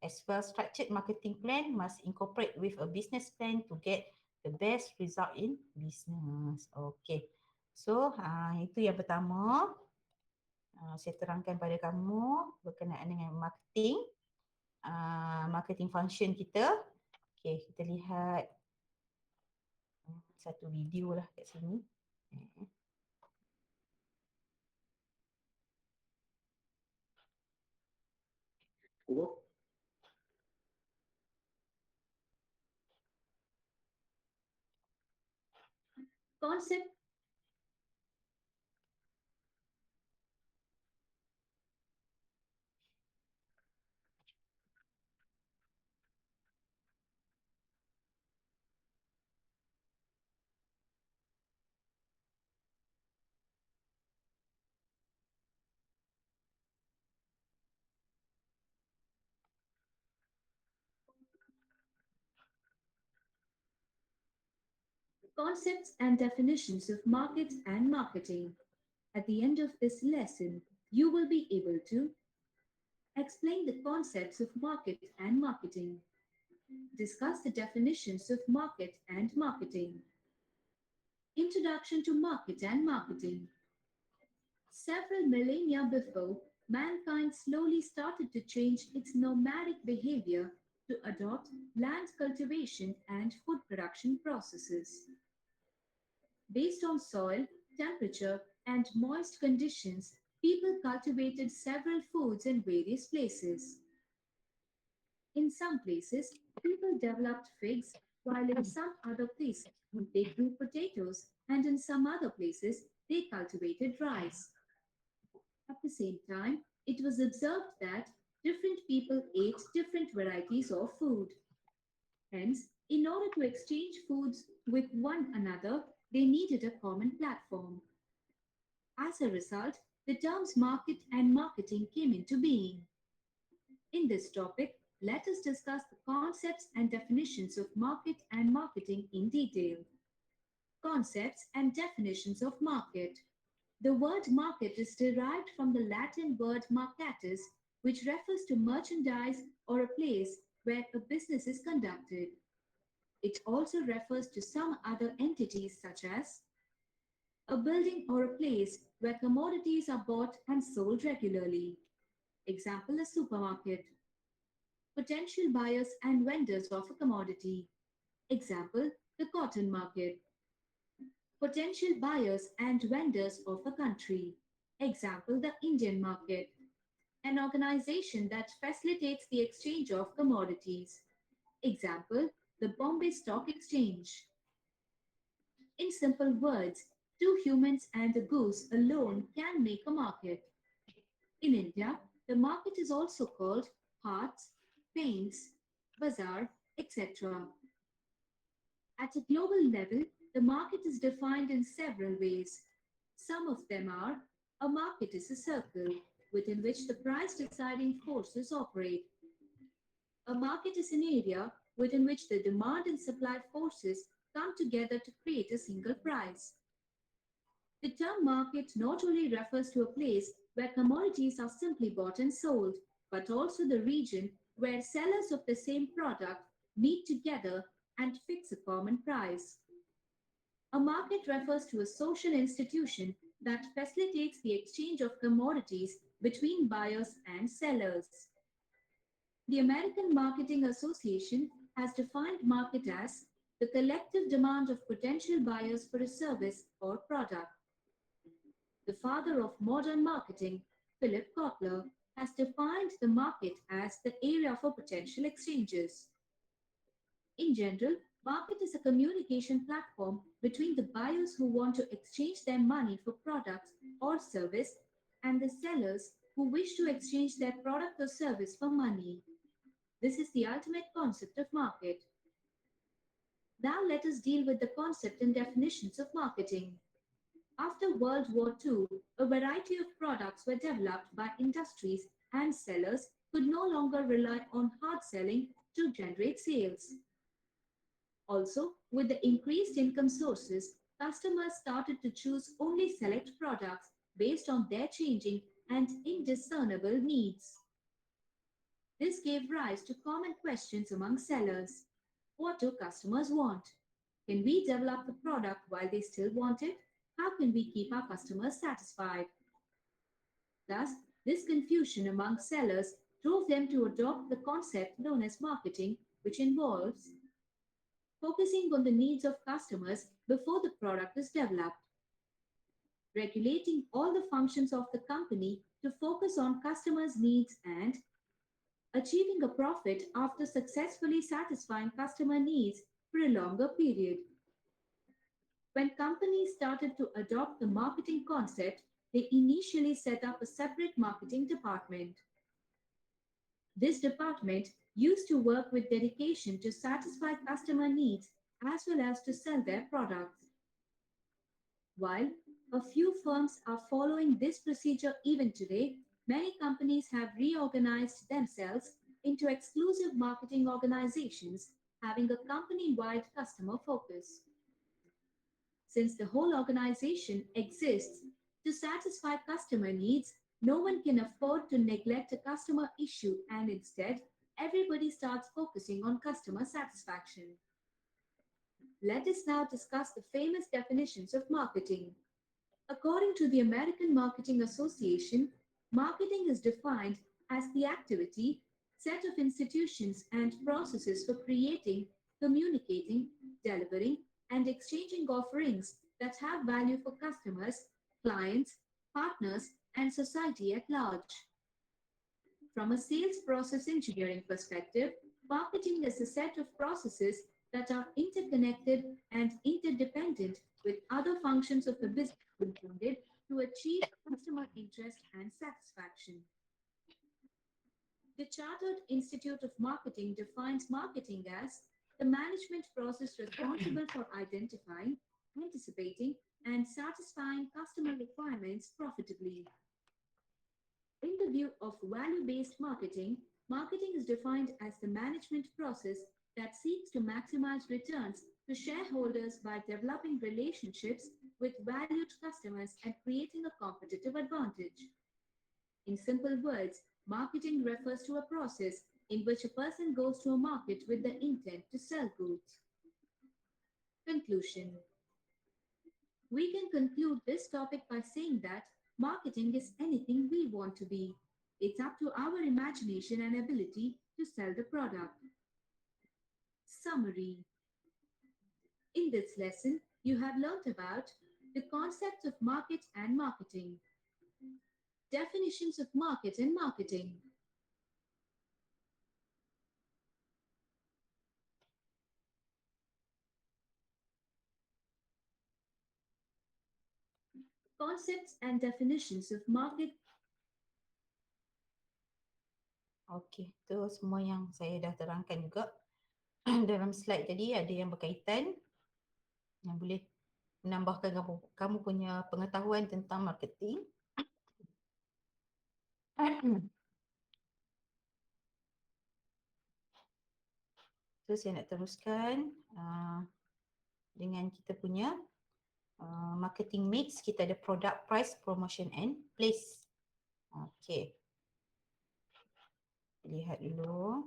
[SPEAKER 1] As well, structured marketing plan must incorporate with a business plan to get the best result in business. Okay. So, itu yang pertama. Saya terangkan pada kamu berkenaan dengan marketing. Marketing function kita. Okay, kita lihat satu video lah kat sini.
[SPEAKER 2] Concept Concepts and definitions of market and marketing. At the end of this lesson, you will be able to explain the concepts of market and marketing, discuss the definitions of market and marketing, introduction to market and marketing. Several millennia before, mankind slowly started to change its nomadic behavior to adopt land cultivation and food production processes. Based on soil, temperature, and moist conditions, people cultivated several foods in various places. In some places, people developed figs, while in some other places, they grew potatoes, and in some other places, they cultivated rice. At the same time, it was observed that different people ate different varieties of food. Hence, in order to exchange foods with one another, they needed a common platform. As a result, the terms market and marketing came into being. In this topic, let us discuss the concepts and definitions of market and marketing in detail. Concepts and definitions of market. The word market is derived from the Latin word marketus, which refers to merchandise or a place where a business is conducted. It also refers to some other entities such as a building or a place where commodities are bought and sold regularly. Example, a supermarket. Potential buyers and vendors of a commodity. Example, the cotton market. Potential buyers and vendors of a country. Example, the Indian market. An organization that facilitates the exchange of commodities. Example, the Bombay Stock Exchange. In simple words, two humans and a goose alone can make a market. In India, the market is also called Haats, Paints, Bazaar, etc. At a global level, the market is defined in several ways. Some of them are: a market is a circle within which the price deciding forces operate. A market is an area within which the demand and supply forces come together to create a single price. The term market not only refers to a place where commodities are simply bought and sold, but also the region where sellers of the same product meet together and fix a common price. A market refers to a social institution that facilitates the exchange of commodities between buyers and sellers. The American Marketing Association has defined market as the collective demand of potential buyers for a service or product. The father of modern marketing, Philip Kotler, has defined the market as the area for potential exchanges. In general, market is a communication platform between the buyers who want to exchange their money for products or service and the sellers who wish to exchange their product or service for money. This is the ultimate concept of market. Now let us deal with the concept and definitions of marketing. After World War II, a variety of products were developed by industries and sellers could no longer rely on hard selling to generate sales. Also, with the increased income sources, customers started to choose only select products based on their changing and indiscernible needs. This gave rise to common questions among sellers. What do customers want? Can we develop the product while they still want it? How can we keep our customers satisfied? Thus, this confusion among sellers drove them to adopt the concept known as marketing, which involves focusing on the needs of customers before the product is developed, regulating all the functions of the company to focus on customers' needs, and achieving a profit after successfully satisfying customer needs for a longer period. When companies started to adopt the marketing concept, they initially set up a separate marketing department. This department used to work with dedication to satisfy customer needs as well as to sell their products. While a few firms are following this procedure even today, many companies have reorganized themselves into exclusive marketing organizations having a company wide customer focus. Since the whole organization exists to satisfy customer needs, no one can afford to neglect a customer issue, and instead, everybody starts focusing on customer satisfaction. Let us now discuss the famous definitions of marketing. According to the American Marketing Association, marketing is defined as the activity, set of institutions and processes for creating, communicating, delivering, and exchanging offerings that have value for customers, clients, partners, and society at large. From a sales process engineering perspective, marketing is a set of processes that are interconnected and interdependent with other functions of the business intended to achieve customer interest and satisfaction. The Chartered Institute of Marketing defines marketing as the management process responsible for identifying, anticipating, and satisfying customer requirements profitably. In the view of value based marketing, Marketing is defined as the management process that seeks to maximize returns to shareholders by developing relationships with valued customers and creating a competitive advantage. In simple words, marketing refers to a process in which a person goes to a market with the intent to sell goods. Conclusion. We can conclude this topic by saying that marketing is anything we want to be. It's up to our imagination and ability to sell the product. Summary. In this lesson, you have learnt about the concepts of market and marketing, definitions of market and marketing, concepts and definitions of market.
[SPEAKER 1] Okey, tu semua yang saya dah terangkan juga. Dalam slide tadi ada yang berkaitan yang boleh menambahkan kamu punya pengetahuan tentang marketing. So saya nak teruskan dengan kita punya marketing mix. Kita ada product, price, promotion and place. Okey, lihat dulu.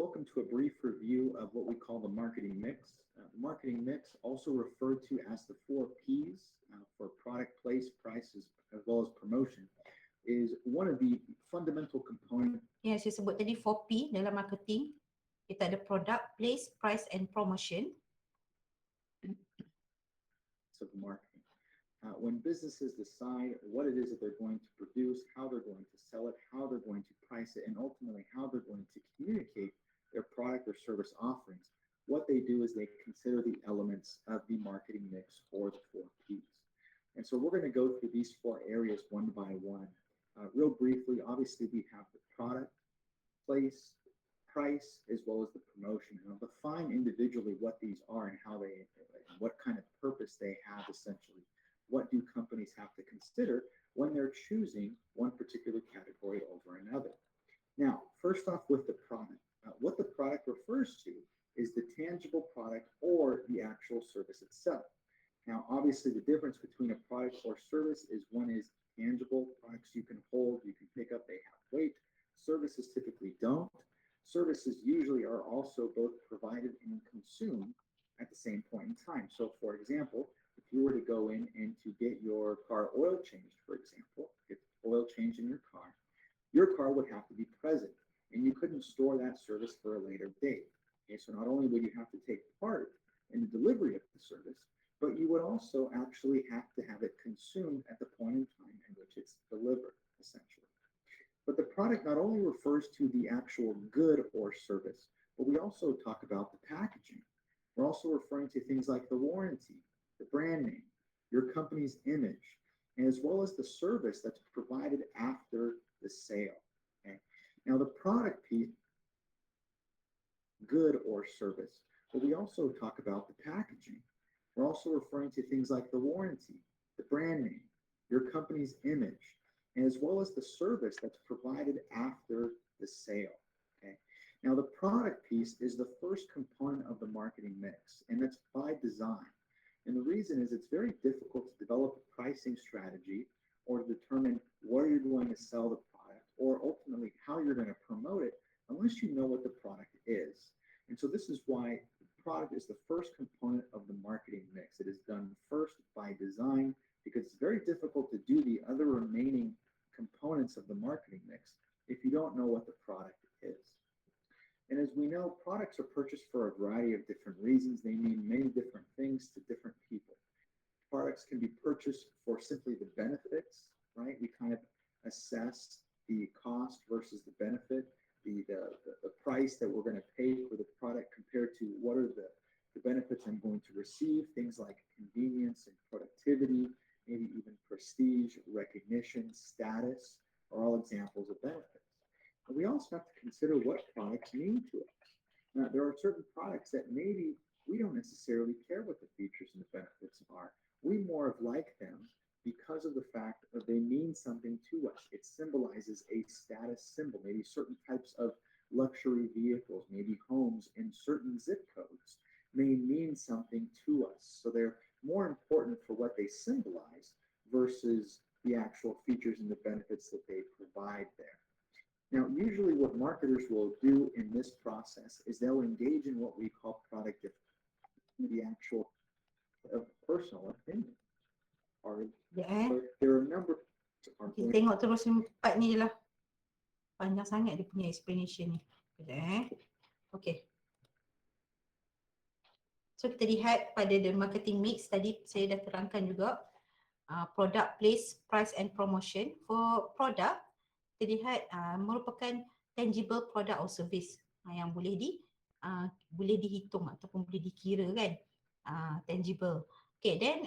[SPEAKER 3] Welcome to a brief review of what we call the marketing mix. The marketing mix, also referred to as the 4Ps for product, place, prices, as well as promotion, is one of the fundamental components.
[SPEAKER 1] Yang saya sebut tadi 4P dalam marketing. Kita ada product, place, price and promotion.
[SPEAKER 3] Of marketing. When businesses decide what it is that they're going to produce, how they're going to sell it, how they're going to price it, and ultimately how they're going to communicate their product or service offerings, what they do is they consider the elements of the marketing mix or the 4Ps. And so we're going to go through these 4 areas one by one. Real briefly, obviously we have the product, place, price, as well as the promotion. And I'll define individually what these are and how they, what kind of purpose they have essentially. What do companies have to consider when they're choosing one particular category over another? Now, first off with the product. What the product refers to is the tangible product or the actual service itself. Now, obviously the difference between a product or service is one is tangible, products you can hold, you can pick up, they have weight. Services typically don't. Services usually are also both provided and consumed at the same point in time. So for example, if you were to go in and to get your car oil changed, for example, get oil changed in your car would have to be present and you couldn't store that service for a later date. Okay, so not only would you have to take part in the delivery of the service, but you would also actually have to have it consumed at the point in time in which it's delivered, essentially. But the product not only refers to the actual good or service, but we also talk about the packaging. We're also referring to things like the warranty, the brand name, your company's image, as well as the service that's provided after the sale. Okay? Now, the product piece, good or service, but we also talk about the packaging. We're also referring to things like the warranty, the brand name, your company's image, as well as the service that's provided after the sale. Okay. Now, the product piece is the first component of the marketing mix, and that's by design. And the reason is it's very difficult to develop a pricing strategy or to determine where you're going to sell the product or ultimately how you're going to promote it unless you know what the product is. And so this is why the product is the first component of the marketing mix. It is done first by design because it's very difficult to do the other remaining components of the marketing mix if you don't know what the product is. And as we know, products are purchased for a variety of different reasons. They mean many different things to different people. Products can be purchased for simply the benefits, right? We kind of assess the cost versus the benefit, the price that we're going to pay for the product compared to what promotion, status are all examples of benefits. And we also have to consider what products mean to us. Now, there are certain products that maybe we don't necessarily care what the features and the benefits are. We more of like them because of the fact that they mean something to us. It symbolizes a status symbol, maybe certain types of luxury vehicles, maybe homes in certain zip codes may mean something to us. So they're more important for what they symbolize versus the actual features and the benefits that they provide there. Now, usually what marketers will do in this process is they'll engage in what we call product the actual personal opinion. Or there are a number of
[SPEAKER 1] kita tengok terus yang part ni je lah. Panjang sangat dia punya explanation ni. Kejap Okay. So kita lihat pada the marketing mix tadi saya dah terangkan juga. Product, place, price and promotion. For product, kita lihat merupakan tangible product or service yang boleh dihitung ataupun boleh dikira kan. Tangible. Okay, then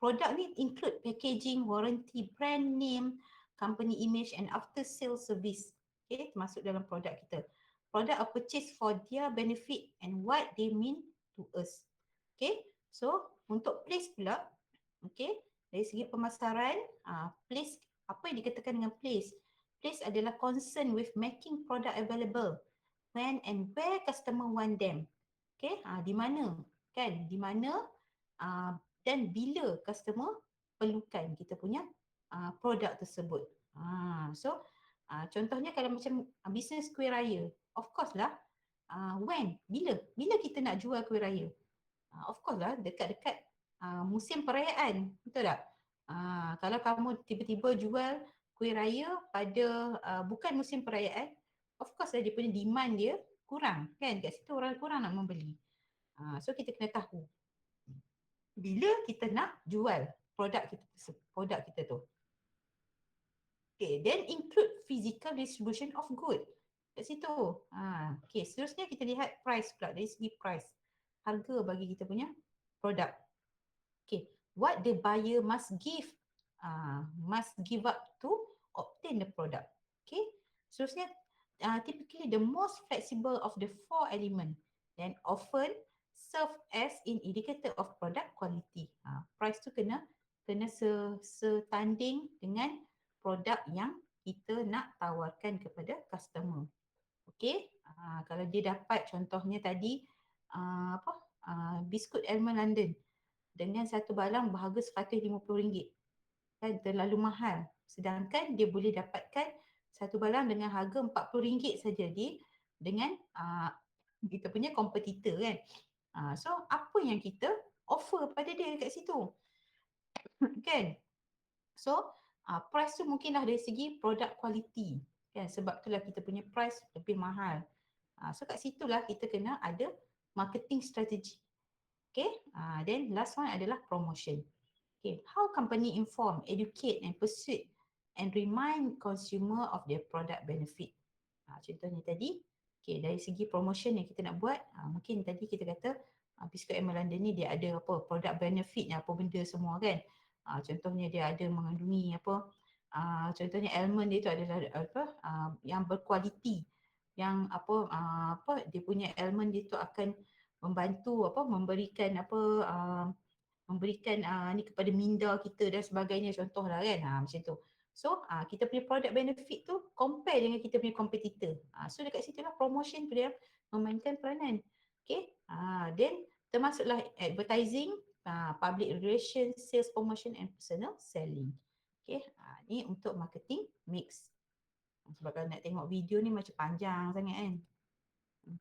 [SPEAKER 1] product ni include packaging, warranty, brand name, company image and after sale service. Okay, termasuk dalam produk kita. Product are purchased for their benefit and what they mean to us. Okay, so untuk place pula, okay, dari segi pemasaran, place, apa yang dikatakan dengan place? Place adalah concern with making product available when and where customer want them. Okay, di mana? Kan, di mana dan bila customer perlukan kita punya produk tersebut. So, contohnya kalau macam bisnes kuih raya, of course lah, when? Bila kita nak jual kuih raya? Of course lah, dekat-dekat musim perayaan, betul tak? Kalau kamu tiba-tiba jual kuih raya pada bukan musim perayaan, of course lah dia punya demand dia kurang kan, kat situ orang kurang nak membeli. So kita kena tahu bila kita nak jual produk kita tu. Okay, then include physical distribution of good. Kat situ. Okay, seterusnya kita lihat price pula, dari segi price. Harga bagi kita punya produk. Okay, what the buyer must give up to obtain the product. Okay, seterusnya typically the most flexible of the four element then often serve as an indicator of product quality. Price tu kena setanding dengan produk yang kita nak tawarkan kepada customer. Okay, kalau dia dapat contohnya tadi biskut Almond London dengan satu balang berharga RM150, kan terlalu mahal. Sedangkan dia boleh dapatkan satu balang dengan harga RM40 saja dengan kita punya kompetitor kan. So apa yang kita offer pada dia kat situ? Kan? So price tu mungkinlah dari segi product quality kan, sebab itulah kita punya price lebih mahal. So kat situlah kita kena ada marketing strategy. Okay, then last one adalah promotion. Okay, how company inform, educate and persuade and remind consumer of their product benefit. Contohnya tadi, okay, dari segi promotion yang kita nak buat, mungkin tadi kita kata biskut Almond London ni dia ada apa product benefit apa benda semua kan. Contohnya dia ada mengandungi apa, contohnya almond dia tu adalah yang berkualiti, yang dia punya almond dia tu akan membantu memberikan ni kepada minda kita dan sebagainya, contohlah kan, macam tu. So kita punya product benefit tu compare dengan kita punya competitor. So dekat situ lah promotion tu dia memainkan peranan. Okay, then termasuklah advertising, public relations, sales promotion and personal selling. Okay, ni untuk marketing mix. Sebab kalau nak tengok video ni macam panjang sangat kan.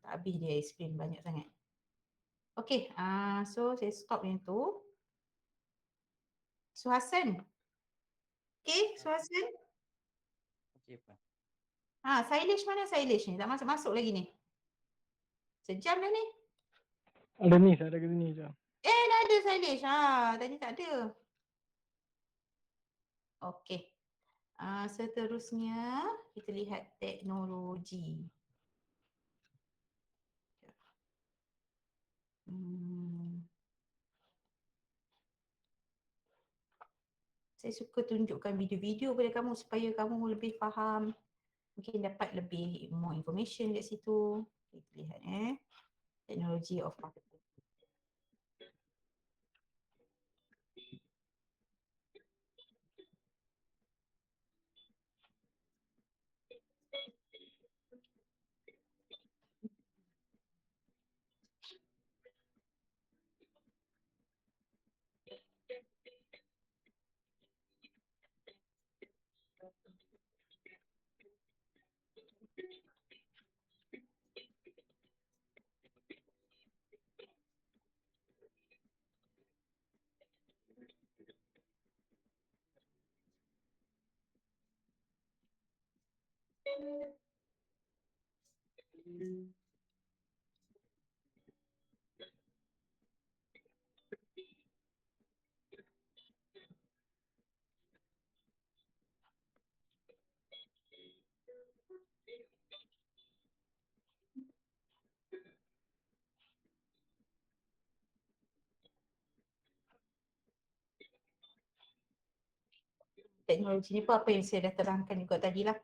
[SPEAKER 1] Tak habis dia explain banyak sangat. Okay, so saya stop yang tu. Suhasan. Okay, Suhasan.
[SPEAKER 4] Okey, Pak.
[SPEAKER 1] Sailesh mana Sailesh ni? Tak masuk-masuk lagi ni. Sejam dah ni.
[SPEAKER 5] Ada ni, saya ada kat sini je.
[SPEAKER 1] Dah ada Sailesh. Tadi tak ada. Okay. Seterusnya kita lihat teknologi. Saya suka tunjukkan video-video pada kamu supaya kamu lebih faham. Mungkin dapat lebih more information kat situ. Kita lihat teknologi of marketing. Teknologi ni pun apa yang saya dah terangkan juga tadi lah.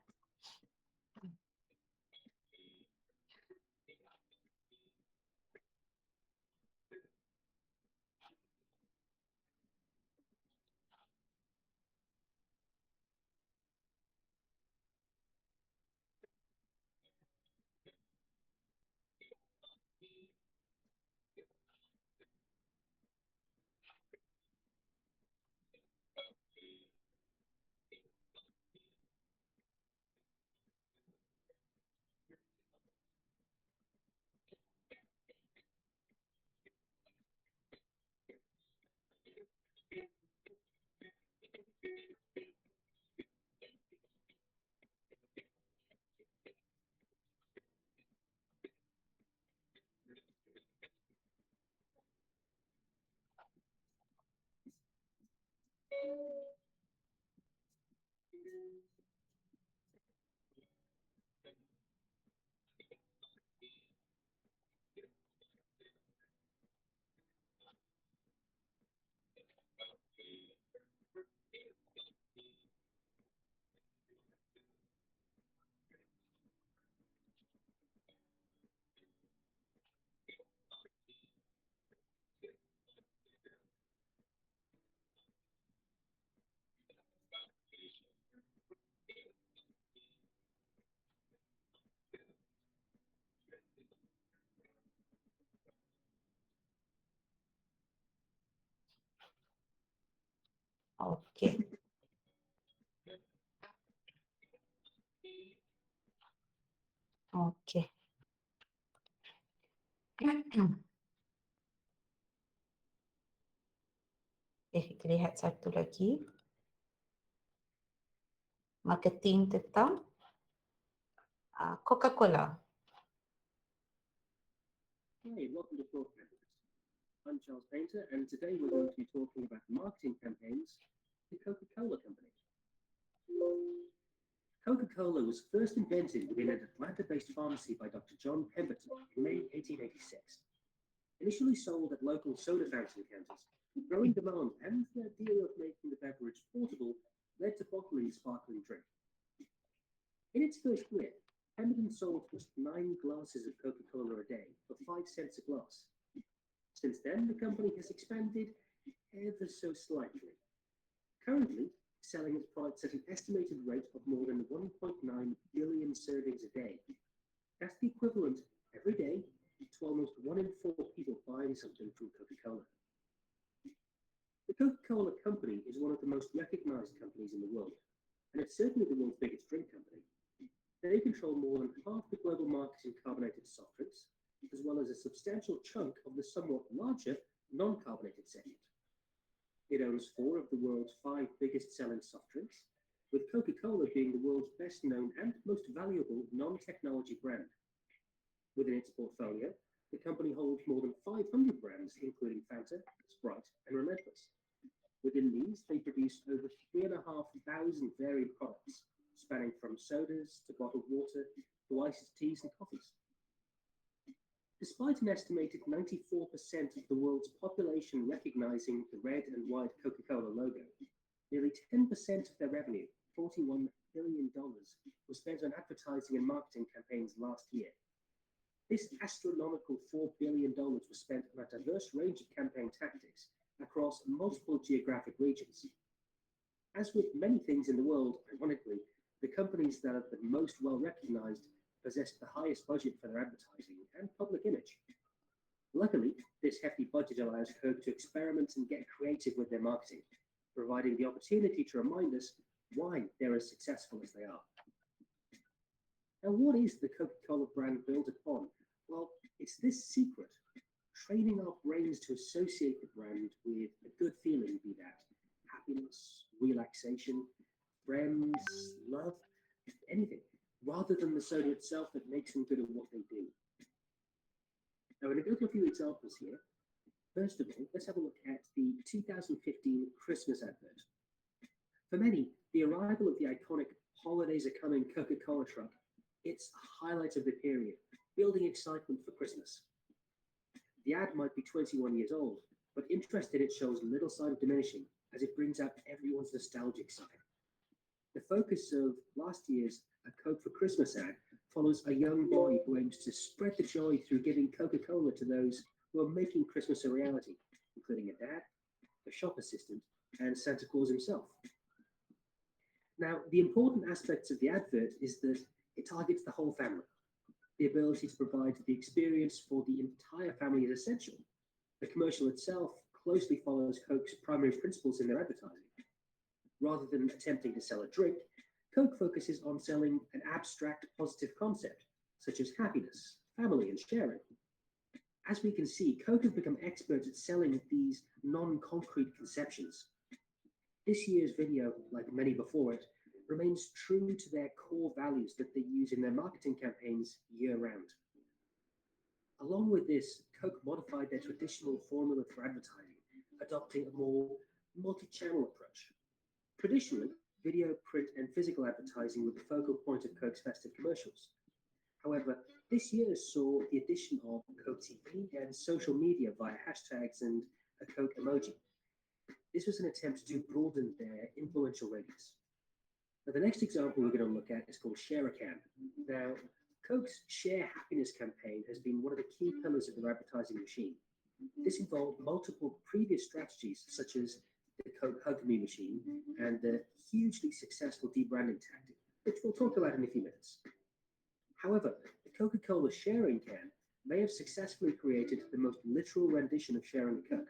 [SPEAKER 1] Okey. Okey. Kita lihat satu lagi. Marketing tentang Coca-Cola.
[SPEAKER 6] Hey, welcome to Thought Campus. I'm Charles Painter, and today we're going to be talking about marketing campaigns for the Coca-Cola Company. Coca-Cola was first invented within an Atlanta-based pharmacy by Dr. John Pemberton in May 1886. Initially sold at local soda fountain counters, growing demand and the idea of making the beverage portable led to bottling sparkling drink. In its first year, Pemberton sold just 9 glasses of Coca-Cola a day for 5 cents a glass. Since then, the company has expanded ever so slightly, currently selling its products at an estimated rate of more than 1.9 billion servings a day. That's the equivalent every day to almost 1 in 4 people buying something from Coca-Cola. The Coca-Cola Company is one of the most recognized companies in the world, and it's certainly the world's biggest drink company. They control more than half the global market in carbonated soft drinks, as well as a substantial chunk of the somewhat larger non-carbonated segment. It owns 4 of the world's 5 biggest selling soft drinks, with Coca-Cola being the world's best known and most valuable non-technology brand. Within its portfolio, the company holds more than 500 brands, including Fanta, Sprite, and Relentless. Within these, they produce over 3,500 varied products, spanning from sodas to bottled water to iced teas and coffees. Despite an estimated 94% of the world's population recognizing the red and white Coca-Cola logo, Nearly 10% of their revenue, $41 billion, was spent on advertising and marketing campaigns last year. This astronomical $4 billion was spent on a diverse range of campaign tactics across multiple geographic regions. As with many things in the world, ironically, the companies that are the most well recognized possess the highest budget for their advertising and public image. Luckily, this hefty budget allows Coke to experiment and get creative with their marketing, providing the opportunity to remind us why they're as successful as they are. Now, what is the Coca-Cola brand built upon? Well, it's this secret, training our brains to associate the brand with a good feeling, be that happiness, relaxation, friends, love, anything, rather than the soda itself that makes them good at what they do. Now, we're going to go through a few examples here. First of all, let's have a look at the 2015 Christmas advert. For many, the arrival of the iconic "Holidays Are Coming" Coca-Cola truck, it's a highlight of the period, building excitement for Christmas. The ad might be 21 years old, but interest in it shows little sign of diminishing as it brings out everyone's nostalgic side. The focus of last year's "A Coke for Christmas" ad follows a young boy who aims to spread the joy through giving Coca-Cola to those who are making Christmas a reality, including a dad, a shop assistant, and Santa Claus himself. Now, the important aspects of the advert is that it targets the whole family. The ability to provide the experience for the entire family is essential. The commercial itself closely follows Coke's primary principles in their advertising. Rather than attempting to sell a drink, Coke focuses on selling an abstract positive concept, such as happiness, family, and sharing. As we can see, Coke have become experts at selling these non-concrete conceptions. This year's video, like many before it, remains true to their core values that they use in their marketing campaigns year-round. Along with this, Coke modified their traditional formula for advertising, adopting a more multi-channel approach. Traditionally, video, print, and physical advertising were the focal point of Coke's festive commercials. However, this year saw the addition of Coke TV and social media via hashtags and a Coke emoji. This was an attempt to broaden their influential radius. Now, the next example we're going to look at is called Share a Can. Now, Coke's Share Happiness campaign has been one of the key pillars of their advertising machine. This involved multiple previous strategies, such as the Coke Hug Me machine and the hugely successful debranding tactic, which we'll talk about in a few minutes. However, the Coca-Cola sharing can may have successfully created the most literal rendition of sharing a Coke.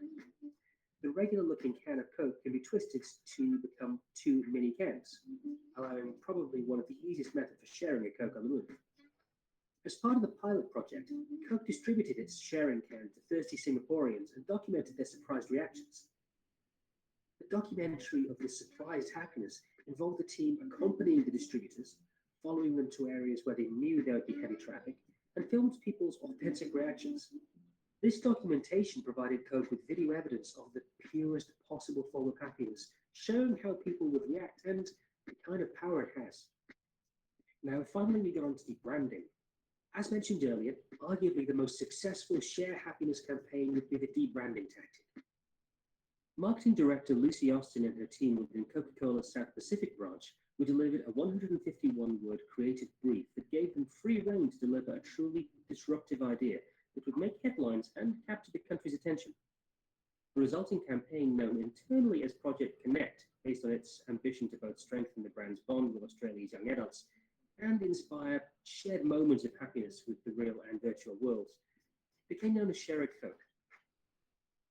[SPEAKER 6] The regular-looking can of Coke can be twisted to become two mini cans, allowing probably one of the easiest methods for sharing a Coke on the move. As part of the pilot project, Coke distributed its sharing can to thirsty Singaporeans and documented their surprised reactions. The documentary of this surprised happiness involved the team accompanying the distributors, following them to areas where they knew there would be heavy traffic, and filmed people's authentic reactions. This documentation provided Coke with video evidence of the purest possible form of happiness, showing how people would react and the kind of power it has. Now, finally, we get on to debranding. As mentioned earlier, arguably the most successful Share Happiness campaign would be the debranding tactic. Marketing director Lucy Austin and her team within Coca-Cola's South Pacific branch were delivered a 151-word creative brief that gave them free rein to deliver a truly disruptive idea that would make headlines and capture the country's attention. The resulting campaign, known internally as Project Connect, based on its ambition to both strengthen the brand's bond with Australia's young adults and inspire shared moments of happiness with the real and virtual worlds, became known as Share a Coke.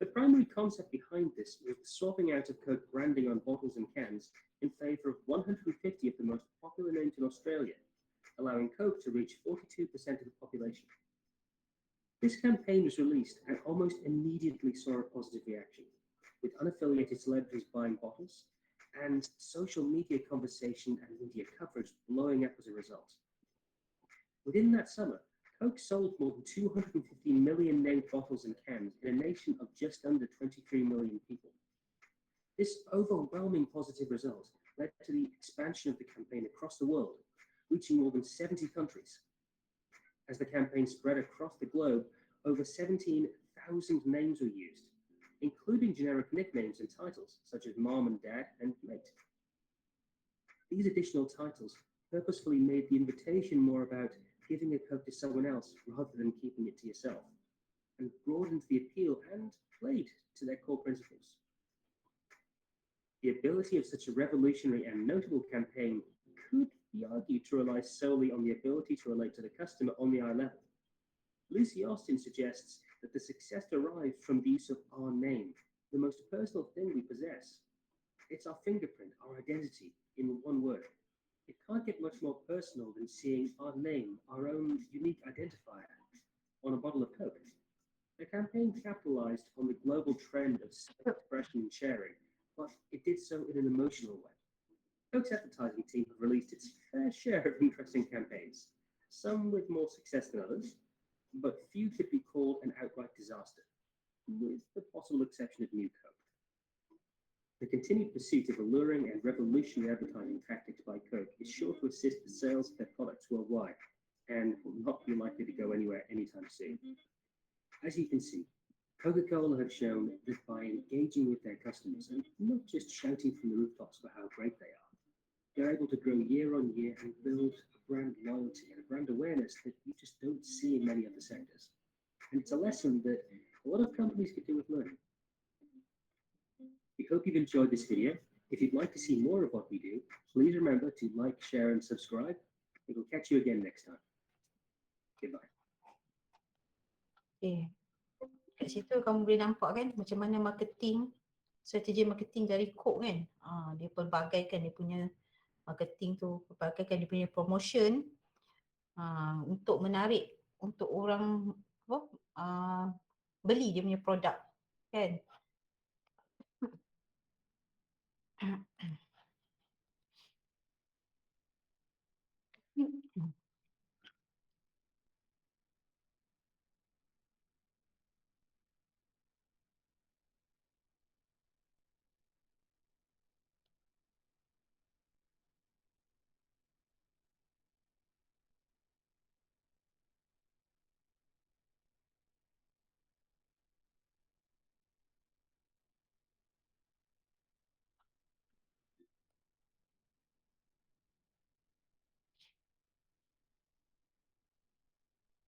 [SPEAKER 6] The primary concept behind this was the swapping out of Coke branding on bottles and cans in favour of 150 of the most popular names in Australia, allowing Coke to reach 42% of the population. This campaign was released and almost immediately saw a positive reaction, with unaffiliated celebrities buying bottles and social media conversation and media coverage blowing up as a result. Within that summer, Coke sold more than 250 million named bottles and cans in a nation of just under 23 million people. This overwhelming positive result led to the expansion of the campaign across the world, reaching more than 70 countries. As the campaign spread across the globe, over 17,000 names were used, including generic nicknames and titles such as Mom and Dad and Mate. These additional titles purposefully made the invitation more about giving a Coke to someone else rather than keeping it to yourself, and broadened the appeal and played to their core principles. The ability of such a revolutionary and notable campaign could be argued to rely solely on the ability to relate to the customer on the eye level. Lucy Austin suggests that the success derived from the use of our name, the most personal thing we possess. It's our fingerprint, our identity, in one word. It can't get much more personal than seeing our name, our own unique identifier, on a bottle of Coke. The campaign capitalized on the global trend of self-expression and sharing, but it did so in an emotional way. Coke's advertising team have released its fair share of interesting campaigns, some with more success than others, but few could be called an outright disaster, with the possible exception of New Coke. The continued pursuit of alluring and revolutionary advertising tactics by Coke is sure to assist the sales of their products worldwide, and will not be likely to go anywhere anytime soon. As you can see, Coca-Cola have shown that by engaging with their customers and not just shouting from the rooftops about how great they are, they're able to grow year on year and build a brand loyalty and a brand awareness that you just don't see in many other sectors. And it's a lesson that a lot of companies could do with learning. We hope you've enjoyed this video. If you'd like to see more of what we do, please remember to like, share, and subscribe. And we'll catch you again next time. Goodbye.
[SPEAKER 1] Okay. Kat situ kamu boleh nampak kan macam mana strategi marketing dari Coke kan. Dia pelbagaikan dia punya marketing tu, pelbagaikan dia punya promotion untuk menarik untuk orang beli dia punya produk kan.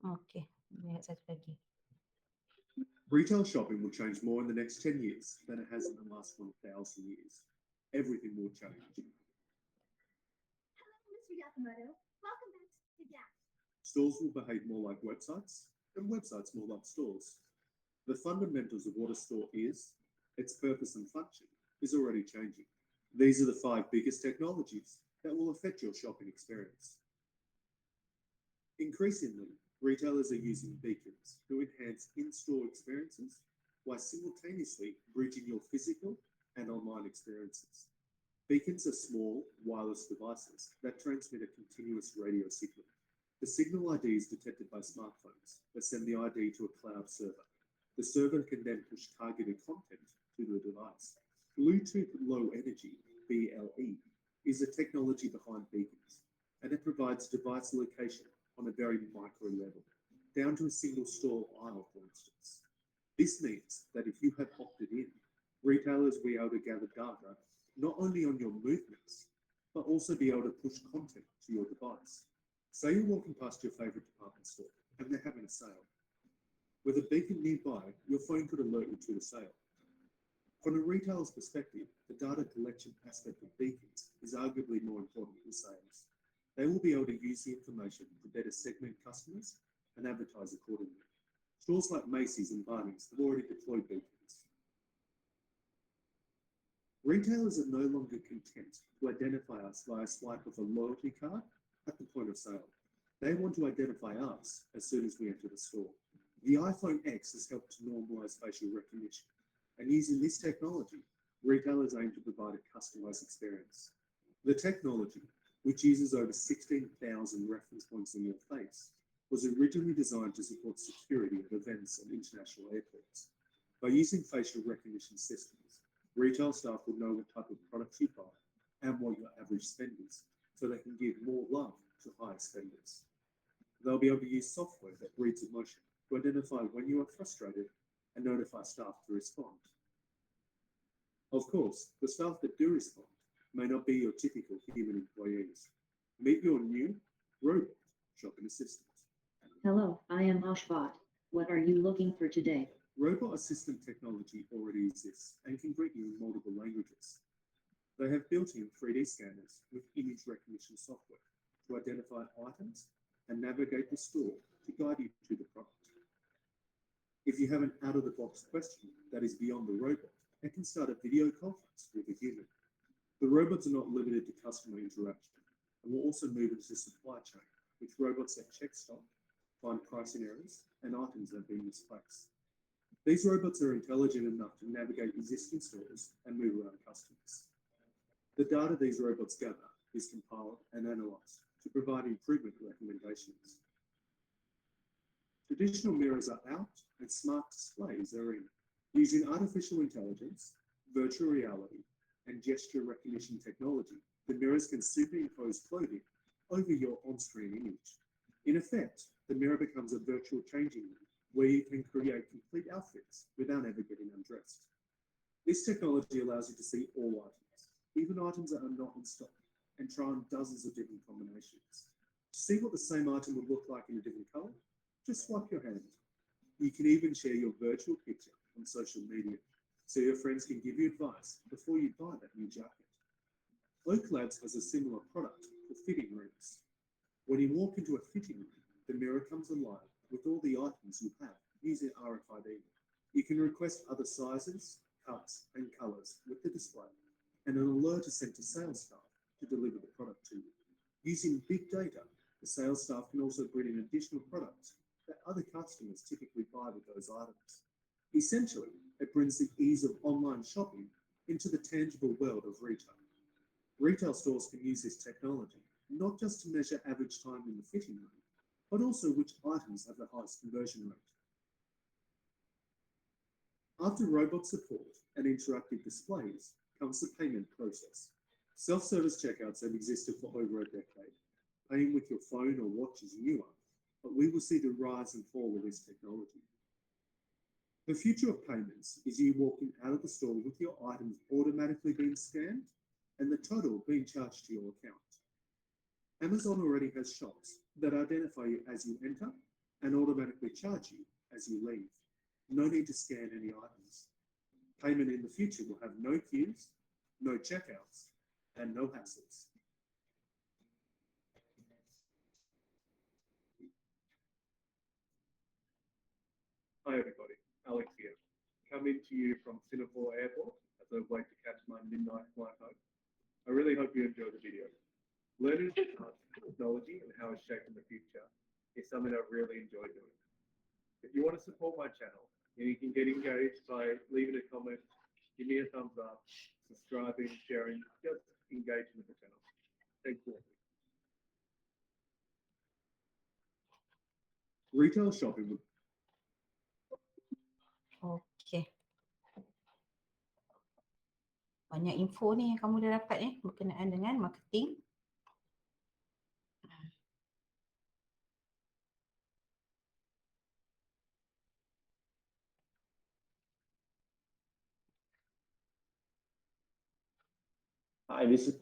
[SPEAKER 1] Okey, lihat satu lagi.
[SPEAKER 7] Retail shopping will change more in the next 10 years than it has in the last 1,000 years. Everything will change.
[SPEAKER 2] Hello, Mr. Yakamoto. Welcome back to Gap.
[SPEAKER 7] Stores will behave more like websites, and websites more like stores. The fundamentals of what a store is, its purpose and function, is already changing. These are the 5 biggest technologies that will affect your shopping experience. Increasingly, retailers are using beacons to enhance in-store experiences while simultaneously bridging your physical and online experiences. Beacons are small, wireless devices that transmit a continuous radio signal. The signal ID is detected by smartphones that send the ID to a cloud server. The server can then push targeted content to the device. Bluetooth Low Energy, BLE, is the technology behind beacons, and it provides device location on a very micro level, down to a single store aisle, for instance. This means that if you have opted in, retailers will be able to gather data not only on your movements, but also be able to push content to your device. Say you're walking past your favorite department store and they're having a sale. With a beacon nearby, your phone could alert you to the sale. From a retailer's perspective, the data collection aspect of beacons is arguably more important than sales. They will be able to use the information to better segment customers and advertise accordingly. Stores like Macy's and Barney's have already deployed beacons. Retailers are no longer content to identify us via a swipe of a loyalty card at the point of sale. They want to identify us as soon as we enter the store. The iPhone X has helped to normalize facial recognition, and using this technology, retailers aim to provide a customized experience. The technology, which uses over 16,000 reference points on your face, was originally designed to support security at events and international airports. By using facial recognition systems, retail staff will know what type of products you buy and what your average spend is, so they can give more love to higher spenders. They'll be able to use software that reads emotion to identify when you are frustrated and notify staff to respond. Of course, the staff that do respond may not be your typical human employees. Meet your new robot shopping assistant.
[SPEAKER 8] Hello, I am Ashbot. What are you looking for today?
[SPEAKER 7] Robot assistant technology already exists and can greet you in multiple languages. They have built-in 3D scanners with image recognition software to identify items and navigate the store to guide you to the product. If you have an out-of-the-box question that is beyond the robot, it can start a video conference with a human. The robots are not limited to customer interaction and will also move into the supply chain, with robots that check stock, find pricing errors, and items that have been misplaced. These robots are intelligent enough to navigate existing stores and move around customers. The data these robots gather is compiled and analysed to provide improvement recommendations. Traditional mirrors are out and smart displays are in. Using artificial intelligence, virtual reality, and gesture recognition technology, the mirrors can superimpose clothing over your on-screen image. In effect, the mirror becomes a virtual changing room where you can create complete outfits without ever getting undressed. This technology allows you to see all items, even items that are not in stock, and try on dozens of different combinations. To see what the same item would look like in a different colour, just swipe your hand. You can even share your virtual picture on social media, so your friends can give you advice before you buy that new jacket. Oak Labs has a similar product for fitting rooms. When you walk into a fitting room, the mirror comes alive with all the items you have using RFID. You can request other sizes, cuts, and colours with the display, and an alert is sent to sales staff to deliver the product to you. Using big data, the sales staff can also bring in additional products that other customers typically buy with those items. Essentially, it brings the ease of online shopping into the tangible world of retail. Retail stores can use this technology not just to measure average time in the fitting room, but also which items have the highest conversion rate. After robot support and interactive displays comes the payment process. Self-service checkouts have existed for over a decade. Paying with your phone or watch is newer, but we will see the rise and fall of this technology. The future of payments is you walking out of the store with your items automatically being scanned and the total being charged to your account. Amazon already has shops that identify you as you enter and automatically charge you as you leave. No need to scan any items. Payment in the future will have no queues, no checkouts, and no hassles. Hi everybody, Alex here. Coming to you from Singapore Airport as I wait to catch my midnight flight home. I really hope you enjoy the video. Learning about technology and how it's shaping the future is something I really enjoy doing. If you want to support my channel, you can get engaged by leaving a comment, give me a thumbs up, subscribing, sharing, just engaging with the channel. Thank you. Retail shopping with
[SPEAKER 1] Okey. Banyak info ni yang kamu dah dapat berkenaan dengan marketing.
[SPEAKER 9] Hi, this is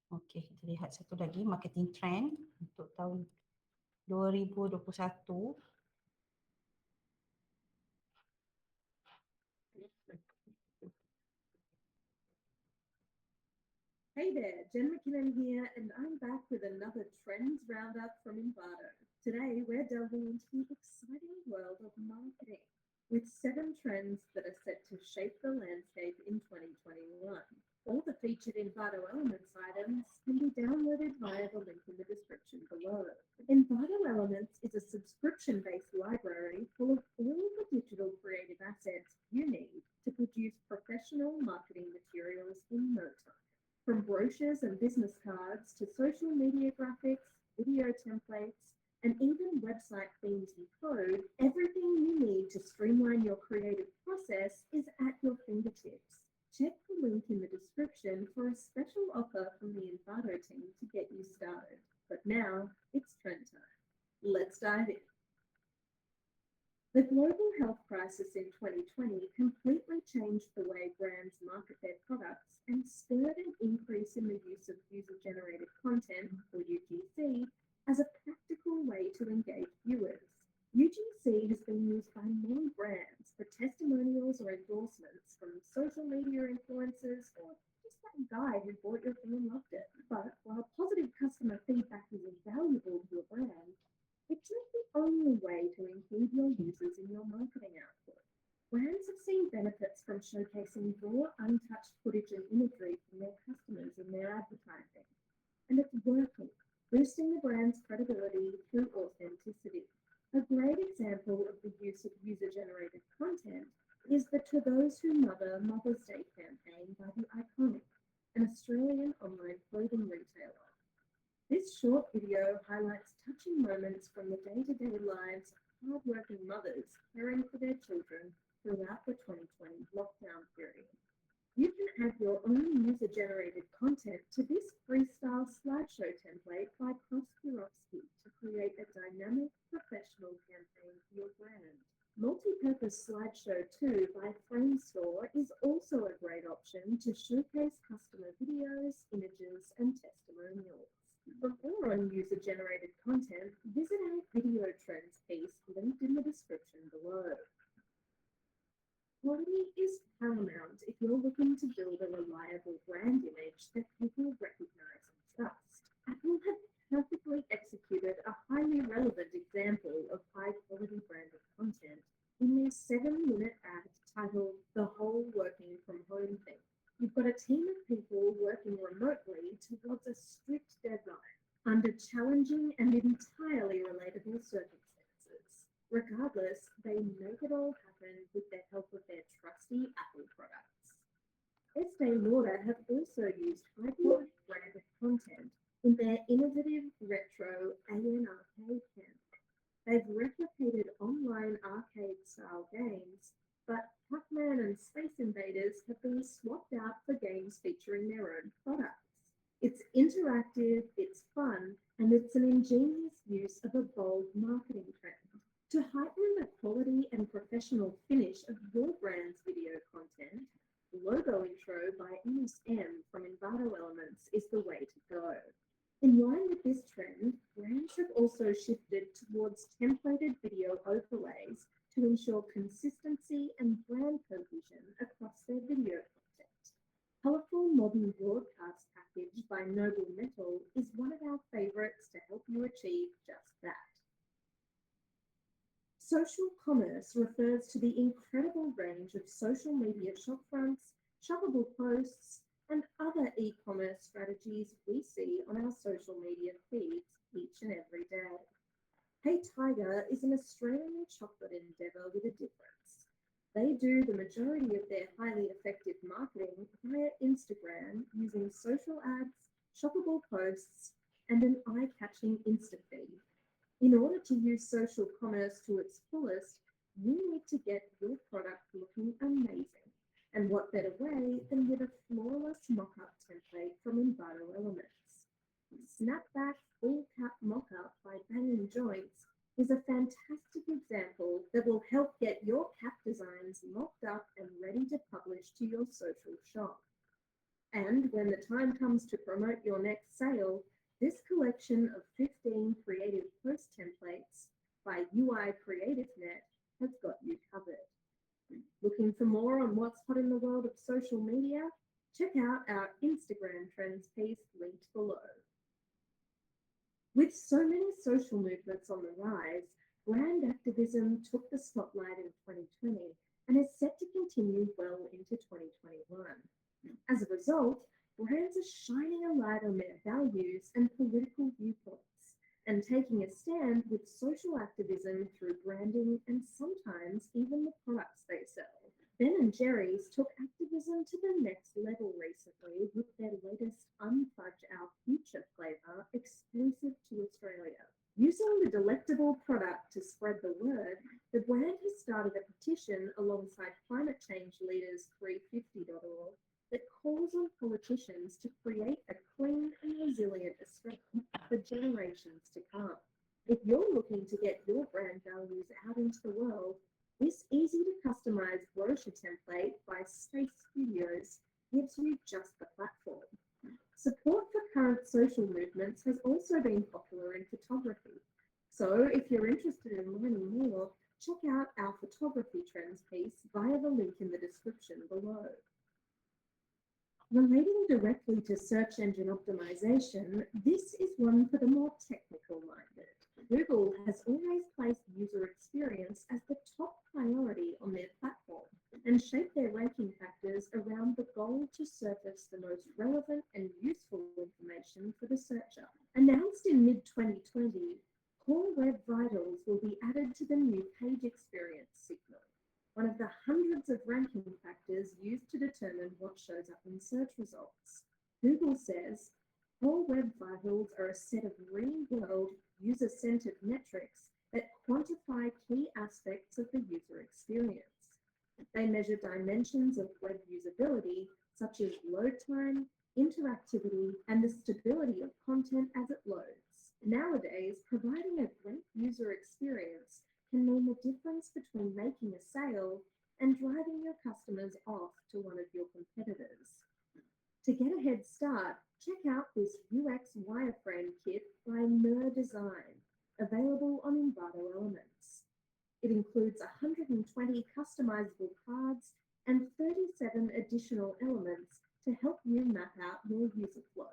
[SPEAKER 1] Okey, kita lihat satu lagi marketing trend untuk tahun 2021.
[SPEAKER 10] Hey there, Jen McKinnon here, and I'm back with another Trends Roundup from Envato. Today, we're delving into the exciting world of marketing with 7 trends that are set to shape the landscape in 2021. All the featured Envato Elements items can be downloaded via the link in the description below. Envato Elements is a subscription-based library full of all the digital creative assets you need to produce professional marketing materials in no time. From brochures and business cards to social media graphics, video templates, and even website themes and code, everything you need to streamline your creative process is at your fingertips. Check the link in the description for a special offer from the Envato team to get you started. But now, it's trend time. Let's dive in. The global health crisis in 2020 completely changed the way brands market their products and spurred an increase in the use of user-generated content, or UGC, as a practical way to engage viewers. UGC has been used by many brands for testimonials or endorsements from social media influencers or just that guy who bought your thing and loved it. But while positive customer feedback is invaluable to a brand, it's not the only way to include your users in your marketing output. Brands have seen benefits from showcasing raw, untouched footage and imagery from their customers in their advertising. And it's working, boosting the brand's credibility through authenticity. A great example of the use of user-generated content is the To Those Who Mother Mother's Day campaign by The Iconic, an Australian online clothing retailer. This short video highlights touching moments from the day-to-day lives of hardworking mothers caring for their children throughout the 2020 lockdown period. You can add your own user-generated content to this freestyle slideshow template by Koskirovsky to create a dynamic, professional campaign for your brand. Multi-purpose slideshow 2 by Framestore is also a great option to showcase customer videos, images, and testimonials. For more on user-generated content, visit our video trends piece linked in the description below. Quality is paramount if you're looking to build a reliable brand image that people recognize and trust. Apple have perfectly executed a highly relevant example of high-quality branded content in their 7-minute ad titled The Whole Working From Home Thing. You've got a team of people working remotely towards a strict deadline under challenging and entirely relatable circumstances. Regardless, they make it all happen with the help of their trusty Apple products. Estee Lauder have also used highly branded content in their innovative retro AN arcade campaign. They've replicated online arcade-style games, but Pac-Man and Space Invaders have been swapped out for games featuring their own products. It's interactive, it's fun, and it's an ingenious use of a bold marketing trend. To heighten the quality and professional finish of your brand's video content, Logo Intro by MSM from Envato Elements is the way to go. In line with this trend, brands have also shifted towards templated video overlays to ensure consistency and brand cohesion across their video content. Colorful Modern Broadcast Package by Noble Metal is one of our favorites to help you achieve just that. Social commerce refers to the incredible range of social media shopfronts, shoppable posts, and other e-commerce strategies we see on our social media feeds each and every day. Hey Tiger is an Australian chocolate endeavour with a difference. They do the majority of their highly effective marketing via Instagram using social ads, shoppable posts, and an eye-catching Insta feed. In order to use social commerce to its fullest, you need to get your product looking amazing. And what better way than with a flawless mock-up template from Envato Elements. Snapback Full Cap Mock-up by Bang & Joints is a fantastic example that will help get your cap designs mocked up and ready to publish to your social shop. And when the time comes to promote your next sale, this collection of 15 creative post templates by UI CreativeNet has got you covered. Looking for more on what's hot in the world of social media? check out our Instagram trends piece linked below. With so many social movements on the rise, brand activism took the spotlight in 2020 and is set to continue well into 2021. As a result, brands are shining a light on their values and political viewpoints and taking a stand with social activism through branding and sometimes even the products they sell. Ben & Jerry's took activism to the next level recently with their latest Unfudge Our Future flavour exclusive to Australia. Using the delectable product to spread the word, the brand has started a petition alongside climate change leaders 350.org that calls on politicians to create a clean and resilient Australia for generations to come. If you're looking to get your brand values out into the world, this easy to customize brochure template by Space Studios gives you just the platform. Support for current social movements has also been popular in photography. So if you're interested in learning more, check out our photography trends piece via the link in the description below. Relating directly to search engine optimization, this is one for the more technical minded. Google has always placed user experience as the top priority on their platform and shaped their ranking factors around the goal to surface the most relevant and useful information for the searcher. Announced in mid-2020, Core Web Vitals will be added to the new page experience signal, one of the hundreds of ranking factors used to determine what shows up in search results. Google says Core Web Vitals are a set of real-world, user-centered metrics that quantify key aspects of the user experience. They measure dimensions of web usability, such as load time, interactivity, and the stability of content as it loads. Nowadays, providing a great user experience can mean the difference between making a sale and driving your customers off to one of your competitors. To get a head start, check out this UX wireframe kit by Mer Design, available on Envato Elements. It includes 120 customizable cards and 37 additional elements to help you map out your user flow.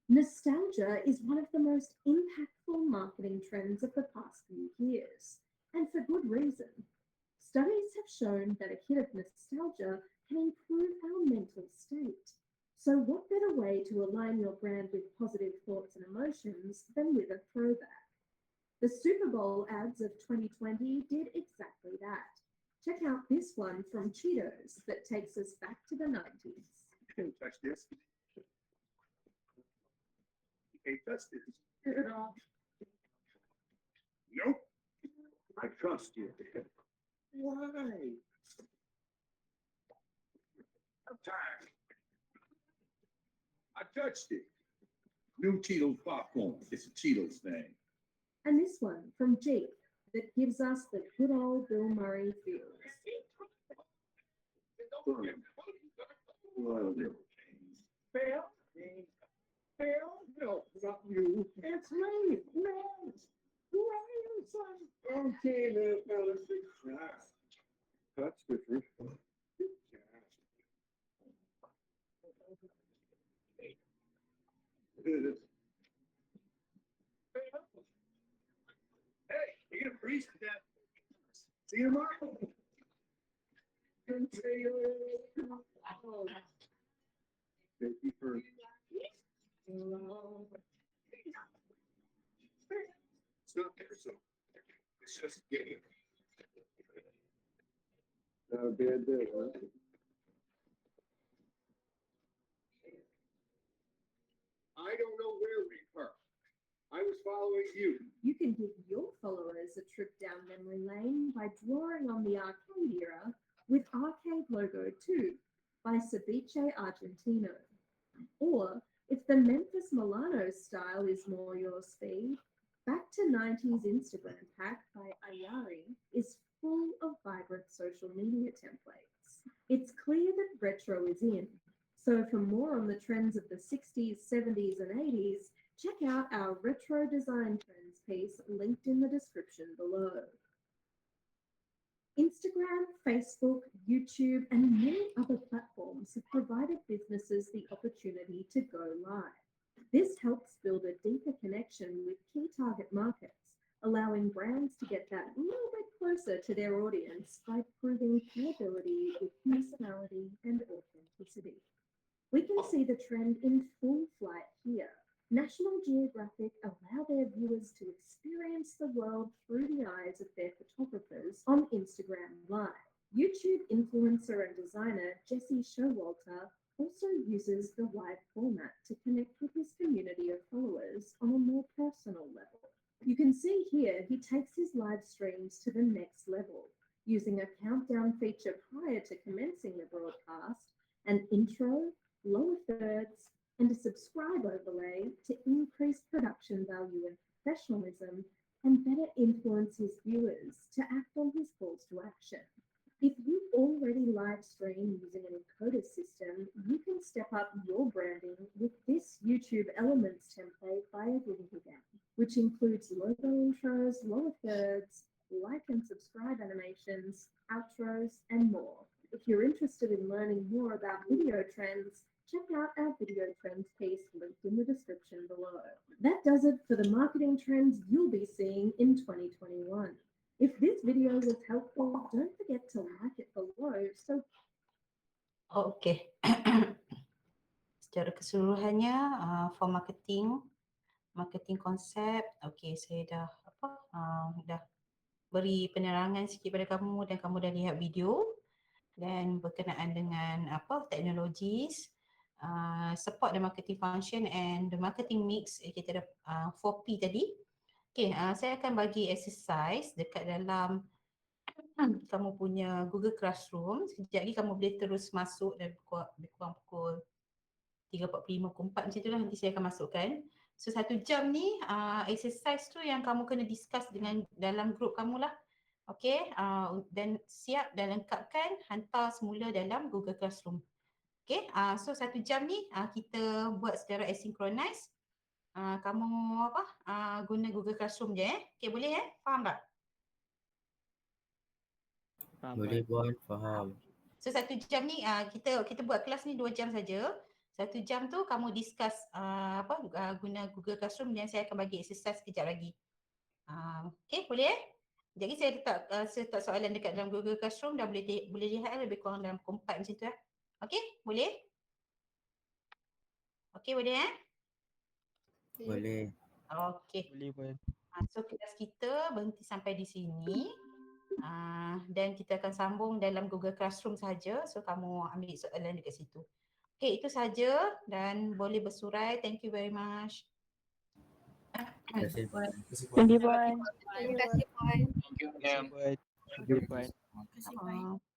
[SPEAKER 10] Nostalgia is one of the most impactful marketing trends of the past few years, and for good reason. Studies have shown that a hit of nostalgia can improve our mental state. So what better way to align your brand with positive thoughts and emotions than with a throwback? The Super Bowl ads of 2020 did exactly that. Check out this one from Cheetos that takes us back to the 90s.
[SPEAKER 7] You can't touch this. You can't touch this. Get it off. Nope. I trust you. Why? I'm tired. I touched it. New Cheetos popcorn. It's a Cheetos thing.
[SPEAKER 10] And this one from Jeep that gives us the good old Bill Murray feels.
[SPEAKER 7] Phil? Phil? No, not you. It's me. No. Who are you, son? Okay, little fella. That's different. Hey, you gonna freeze to death. See you tomorrow. Thank you for. It's not personal. It's just a game. Not a bad day, huh? I don't know where we parked. I was following you.
[SPEAKER 10] You can give your followers a trip down memory lane by drawing on the arcade era with Arcade Logo 2 by Ceviche Argentino. Or, if the Memphis Milano style is more your speed, Back to 90s Instagram Pack by Ayari is full of vibrant social media templates. It's clear that retro is in. So for more on the trends of the 60s, 70s, and 80s, check out our retro design trends piece linked in the description below. Instagram, Facebook, YouTube, and many other platforms have provided businesses the opportunity to go live. This helps build a deeper connection with key target markets, allowing brands to get that little bit closer to their audience by proving credibility with personality and authenticity. We can see the trend in full flight here. National Geographic allow their viewers to experience the world through the eyes of their photographers on Instagram Live. YouTube influencer and designer Jesse Showalter also uses the live format to connect with his community of followers on a more personal level. You can see here he takes his live streams to the next level, using a countdown feature prior to commencing the broadcast, an intro, lower thirds, and a subscribe overlay to increase production value and professionalism and better influence his viewers to act on his calls to action. If you already live stream using an encoder system, you can step up your branding with this YouTube Elements template by Everything Again, which includes logo intros, lower thirds, like and subscribe animations, outros, and more. If you're interested in learning more about video trends, check out our video trends piece linked in the description below. That does it for the marketing trends you'll be seeing in 2021. If this video was helpful, don't forget to like it below. So,
[SPEAKER 1] Okay. Secara keseluruhannya for marketing konsep, okay, saya dah dah beri penerangan sikit pada kamu dan kamu dah lihat video dan berkenaan dengan teknologis, support the marketing function and the marketing mix. Kita ada 4P tadi. Okay, saya akan bagi exercise dekat dalam kamu punya Google Classroom. Sekejap lagi kamu boleh terus masuk dan lebih kurang pukul 3.45 pukul 4 macam tu lah, nanti saya akan masukkan. So 1 jam ni exercise tu yang kamu kena discuss dengan dalam group kamu lah. Okay, dan siap dan lengkapkan, hantar semula dalam Google Classroom. Okay, so 1 jam ni kita buat secara asynchronous. Kamu guna Google Classroom je Okay, boleh Faham tak?
[SPEAKER 4] Boleh buat, faham.
[SPEAKER 1] So 1 jam ni kita buat kelas ni 2 jam saja. 1 jam tu kamu discuss guna Google Classroom dan saya akan bagi exercise kejap lagi. Okay, boleh Jadi saya letak soalan dekat dalam Google Classroom, dah boleh lihat lebih kurang dalam pukul 4 macam tu Okay, boleh? Okay, boleh
[SPEAKER 4] Boleh.
[SPEAKER 1] Okay.
[SPEAKER 5] Boleh.
[SPEAKER 1] So kelas kita berhenti sampai di sini. Dan kita akan sambung dalam Google Classroom saja. So kamu ambil soalan dekat situ. Okay, itu saja dan boleh bersurai. Thank you very much.
[SPEAKER 4] Terima kasih.
[SPEAKER 5] Thank you, Puan.
[SPEAKER 11] Terima kasih, Puan.
[SPEAKER 5] Thank you, Puan.
[SPEAKER 4] Terima kasih.